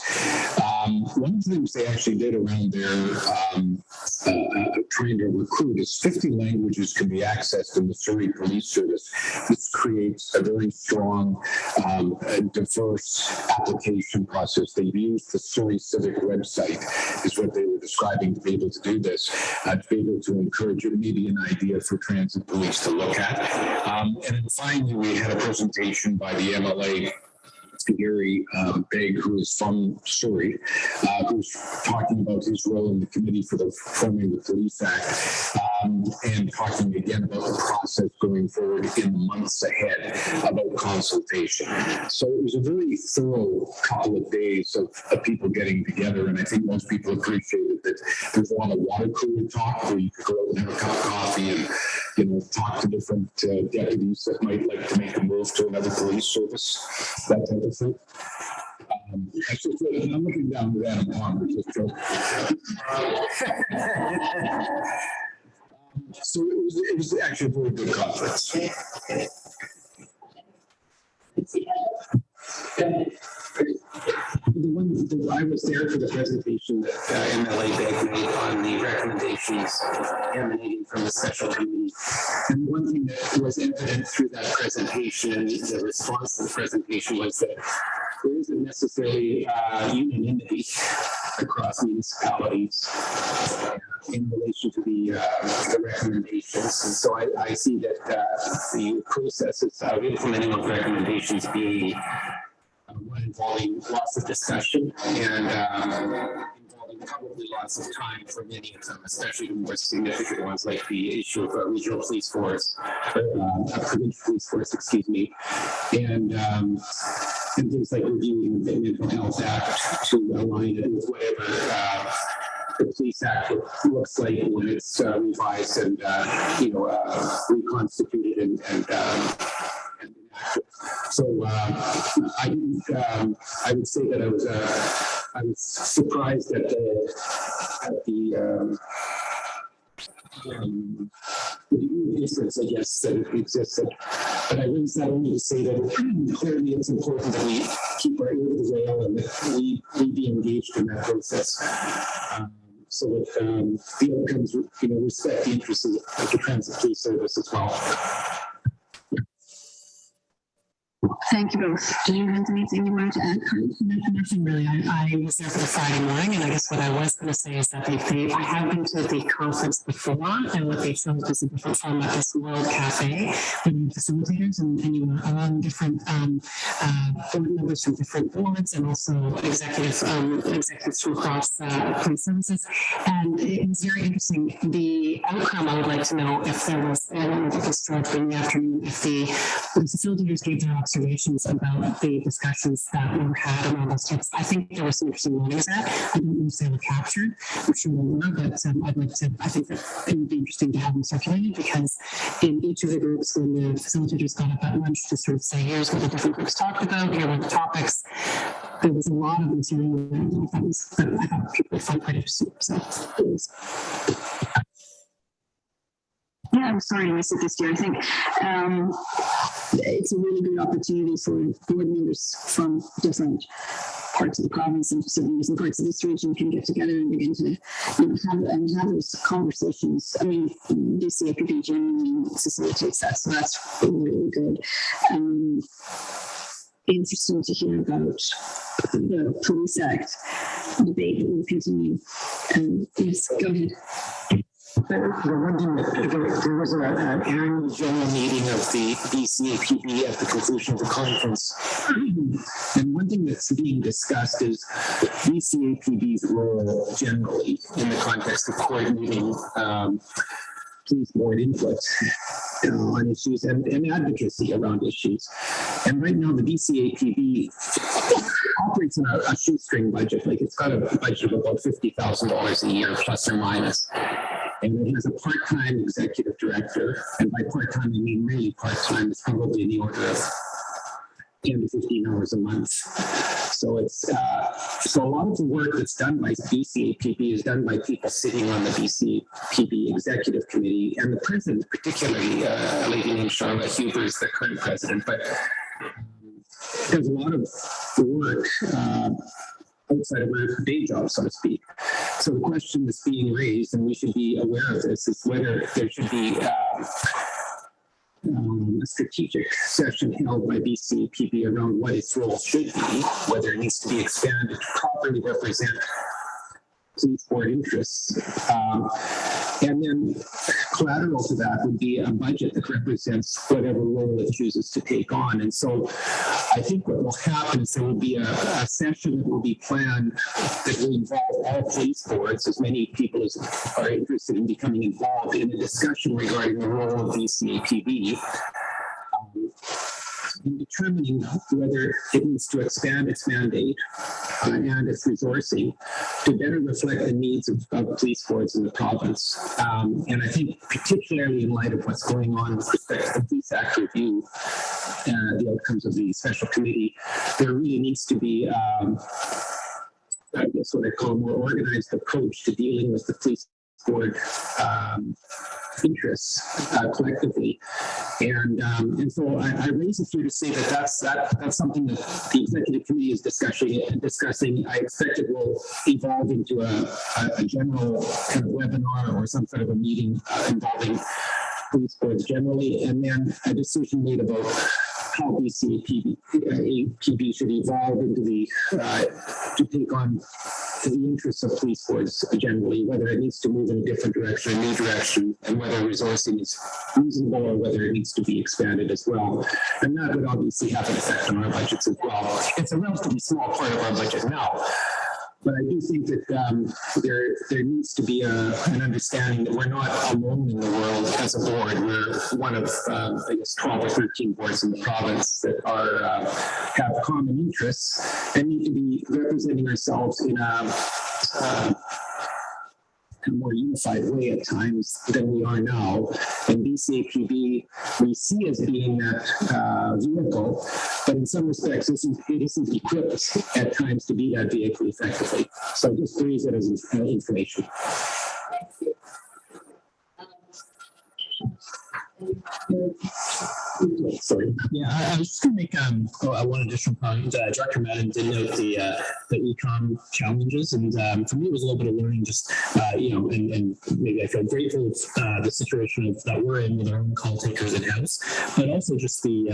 One of the things they actually did around their trying to recruit is 50 languages can be accessed in the Surrey Police Service. This creates a very strong, diverse application process. They've used the Surrey Civic website, is what they were describing, to be able to do this, to be able to encourage maybe an idea for transit police to look at. And then finally, we had a presentation by the MLA, Gary Begg, who is from Surrey, who's talking about his role in the committee for the forming the Police Act, and talking again about the process going forward in the months ahead about consultation. So it was a very thorough couple of days of people getting together, and I think most people appreciated that there's a lot of water cooler talk where you could go out and have a cup of coffee and talk to different deputies that might like to make a move to another police service, that type of thing. I'm looking down at Adam Palmer, just joking. So it was actually a very good conference. I was there for the presentation that MLA Begg made on the recommendations emanating from the special committee. And one thing that was evident through that presentation, the response to the presentation, was that there isn't necessarily unanimity across municipalities in relation to the recommendations. And so I see that the processes of implementing those recommendations being one involving lots of discussion and involving probably lots of time for many of them, especially the more significant ones like the issue of regional police force, provincial police force, excuse me, and things like reviewing the Mental Health Act to align it with whatever the Police Act looks like when it's revised and reconstituted and enacted. So I would say that I was surprised at the difference, I guess, that existed. But I raise that only to say that clearly it's important that we keep our ear to the rail and that we be engaged in that process. So that the outcomes, respect the interests of the transit police service as well. Thank you both. Did you have anything you wanted to add, Karen? Nothing really. I was there for the Friday morning, and I guess what I was going to say is that I have been to the conference before, and what they showed was a different format, this World Cafe, with facilitators and among different board members from different boards, and also executives from across police services. And it was very interesting. The outcome, I would like to know if there was, I don't know if it was George in the afternoon, if the facilitators gave their observations about the discussions that were had around those topics. I think there were some interesting learnings there. I don't know if they were captured. I'm sure they were, but I think that it would be interesting to have them circulated, because in each of the groups, when the facilitators got up at lunch to sort of say, here's what the different groups talked about, here were the topics, there was a lot of material that I thought people would find quite interesting. So it was. Yeah, I'm sorry to miss it this year. I think it's a really good opportunity for board members from different parts of the province and certainly different parts of this region can get together and begin to have those conversations. I mean, DCAPP generally facilitates that, so that's really good. Interesting to hear about the Police Act debate that will continue. Yes, go ahead. There was an annual general meeting of the BCAPB at the conclusion of the conference. And one thing that's being discussed is BCAPB's role generally in the context of coordinating police board input on issues and advocacy around issues. And right now the BCAPB operates on a shoestring budget. Like it's got a budget of about $50,000 a year, plus or minus. And it has a part-time executive director. And by part-time, I mean really part-time. It's probably in the order of 10 to 15 hours a month. So it's so a lot of the work that's done by BCAPB is done by people sitting on the BCAPB executive committee, and the president, particularly a lady named Charlotte Huber, is the current president. But there's a lot of work outside of our day job, so to speak. So the question that's being raised, and we should be aware of this, is whether there should be a strategic session held by BCAPB around what its role should be, whether it needs to be expanded to properly represent police board interests. And then collateral to that would be a budget that represents whatever role it chooses to take on. And so I think what will happen is there will be a session that will be planned that will involve all police boards, as many people as are interested in becoming involved in a discussion regarding the role of BCAPB. In determining whether it needs to expand its mandate and its resourcing to better reflect the needs of police boards in the province. And I think particularly in light of what's going on with respect to the Police Act review, the outcomes of the special committee, there really needs to be I guess what I call a more organized approach to dealing with the police board interests collectively, and so I raise it here to say that that's something that the executive committee is discussing. I expect it will evolve into a general kind of webinar or some sort of a meeting involving police boards generally, and then a decision made about how BCAPB should evolve into to take on the interests of police boards generally, whether it needs to move in a different direction, a new direction, and whether resourcing is reasonable or whether it needs to be expanded as well. And that would obviously have an effect on our budgets as well. It's a relatively small part of our budget now, but I do think that there needs to be an understanding that we're not alone in the world as a board. We're one of, I guess, 12 or 13 boards in the province that have common interests and need to be representing ourselves in a more unified way at times than we are now. And BCAPB we see as being that vehicle, but in some respects it isn't equipped at times to be that vehicle effectively. So just to use it as information. Sorry. Yeah, I was just going to make one additional comment. Director Madden did note the e-com challenges, and for me it was a little bit of learning. Just and maybe I feel grateful of the situation that we're in with our own call takers in house, but also just the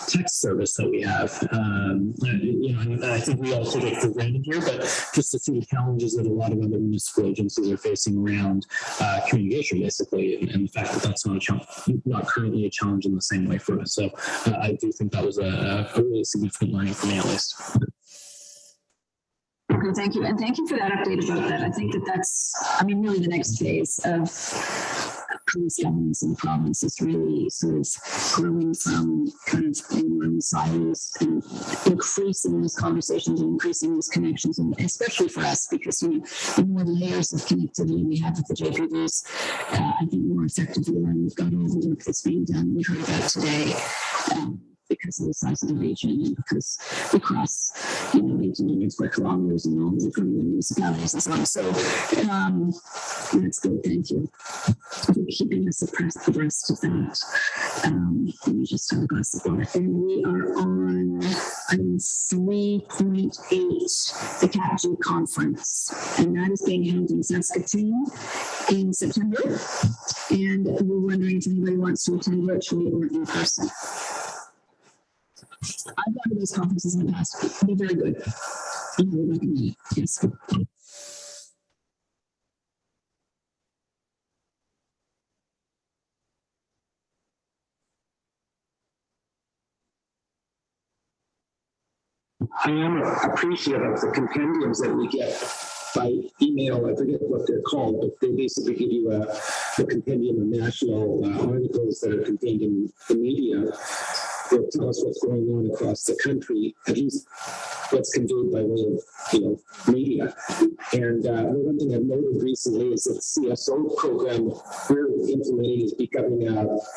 text service that we have. And I think we all take it for granted here, but just to see the challenges that a lot of other municipal agencies are facing around communication, basically, and the fact that that's not currently a challenge in the same way for us. So I do think that was a really significant learning for me, at least. Okay, thank you. And thank you for that update about that. I think that's, really the next phase of police governance in the province is really sort of growing from kind of enormous silos and increasing those conversations and increasing those connections, and especially for us, because, the more layers of connectivity we have with the JPVs, I think more effectively, and we've got all the work that's being done, we heard about today. because of the size of the region and because we cross, you know, 1,800 square kilometers and all the different municipalities and so on. So that's good. Thank you for keeping us abreast of that. Let me just have a glass of water. And we are on item 3.8, the CAPG conference, and that is being held in Saskatoon in September. And we're wondering if anybody wants to attend virtually or in person. I've gone to those conferences in the past. They're very good. And I would recommend it. Yes. I am appreciative of the compendiums that we get by email. I forget what they're called, but they basically give you a compendium of national articles that are contained in the media that tell us what's going on across the country, at least what's conveyed by way of, you know, media. And one thing I've noted recently is that the CSO program we're implementing is becoming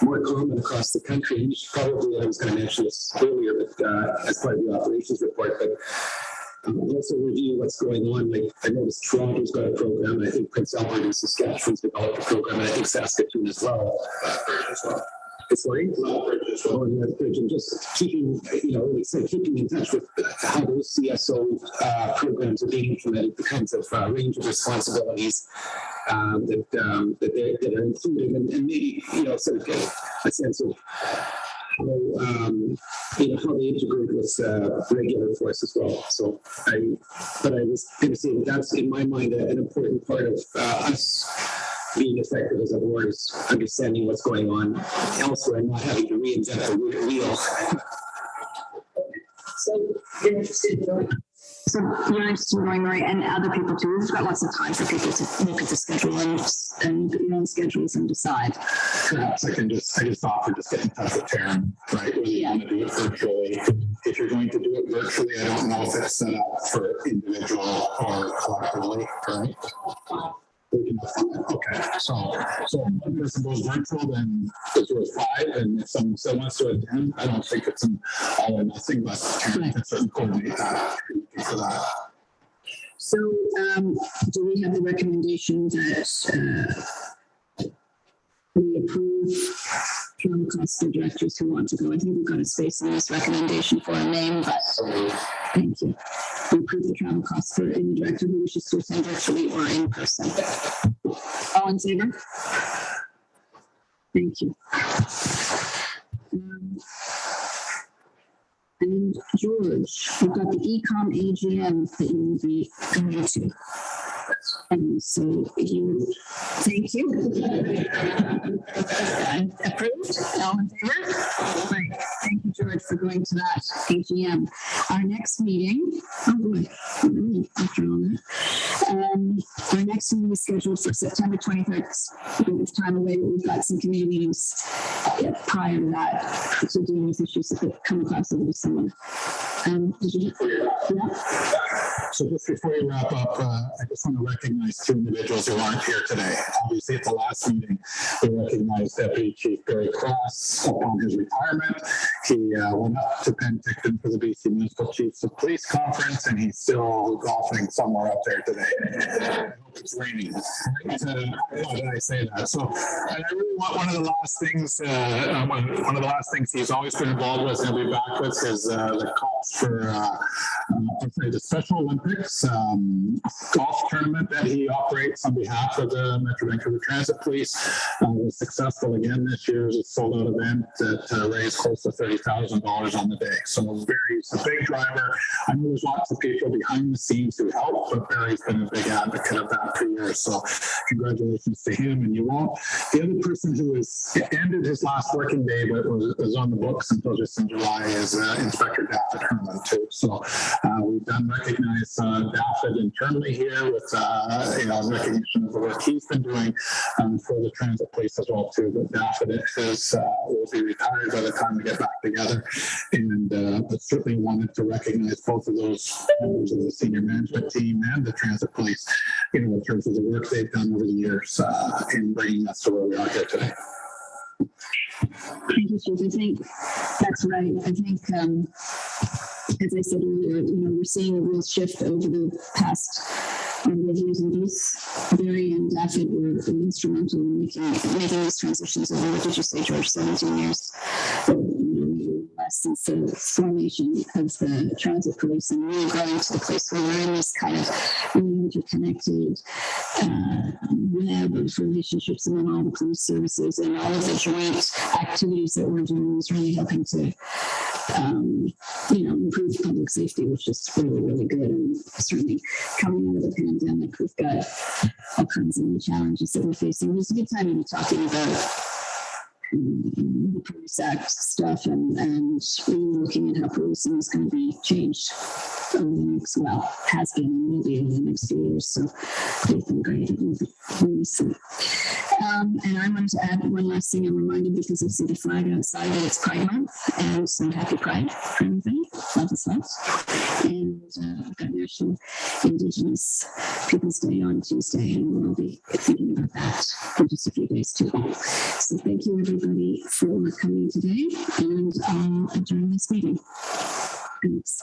more common across the country. And you should probably, I was going to mention this earlier, but as part of the operations report, but also review what's going on. Like I noticed Toronto's got a program. I think Prince Albert and Saskatchewan's developed a program, and I think Saskatoon as well. It's like, and just keeping, you know, like say, keeping in touch with how those CSO programs are being implemented, the kinds of range of responsibilities that are included, and maybe, you know, sort of get a sense of how, you know, how they integrate with regular force as well. So but I was going to say that that's in my mind an important part of us being effective as a board is understanding what's going on elsewhere and not having to reinvent the wheel. So you're interested in going? So you're interested in going, Marie, and other people too. We've got lots of time for people to look at the schedule and your own schedules and decide. Perhaps I just offer just get in touch with Taryn, right? Whether you want to do it virtually. If you're going to do it virtually, I don't know if it's set up for individual or collectively, right? Okay, so one person goes virtual, then goes to 5, and if someone still wants to attend, I don't think it's an all or nothing, but Taryn can certainly coordinate that for that. So do we have the recommendation that we approve travel costs for directors who want to go? I think we've got a space in this recommendation for a name, but thank you. We approve the travel costs for any director who wishes to attend virtually or in person. All in favor? Thank you. And George, we've got the Ecom AGM that you will be going to. And so you, thank you. Approved? All in favor? Right. Thank you, George, for going to that AGM. Our next meeting, oh boy, after all that. Our next meeting is scheduled for September 23rd. It's time away, but we've got some committee meetings prior to that to deal with issues that come across over the summer. Did you? Yeah. So just before we wrap up, I just want to recognize 2 individuals who aren't here today. Obviously, at the last meeting, we recognized Deputy Chief Barry Cross upon his retirement. He went up to Penticton for the BC Municipal Chiefs of Police Conference, and he's still golfing somewhere up there today. I hope it's raining. Why did I say that? So, and I really want one of the last things he's always been involved with, and he'll be back with, is the calls for the Special Olympics golf tournament that he operates on behalf of the Metro Vancouver Transit Police. Was successful again this year. It was a sold-out event that raised close to $30,000 on the day. So he's a big driver. I know there's lots of people behind the scenes who help, but Barry's been a big advocate of that for years. So congratulations to him and you all. The other person who has ended his last working day but was on the books until just in July is Inspector Dafford Herman too. So we've done recognize Dafford internally here with recognition of the work he's been doing for the transit police as well too. But Dafford will be retired by the time we get back together, and but certainly wanted to recognize both of those members of the senior management team and the transit police, in terms of the work they've done over the years in bringing us to where we are here today. Thank you, Susan. That's right. I think, as I said earlier, we're seeing a real shift over the past number of years, and these Barry and Daffod were instrumental in making these transitions over, what did you say, George, 17 years? Less since the formation of the transit police, and really growing to the place where we're in this kind of really interconnected web of relationships among all the police services, and all of the joint activities that we're doing is really helping to improve public safety, which is really, really good. And certainly coming out of the pandemic, we've got all kinds of new challenges that we're facing. It's a good time to be talking about the Police Act stuff and really looking at how policing is going to be changed over the next, has been and will be over the next few years. So they've been great. And I wanted to add one last thing. I'm reminded because I see the flag outside that it's Pride Month, and so happy Pride for everybody. Love is love. And I've got National Indigenous Peoples Day on Tuesday, and we'll be thinking about that in just a few days too. So thank you everybody for coming today, and I'll adjourn this meeting. Thanks.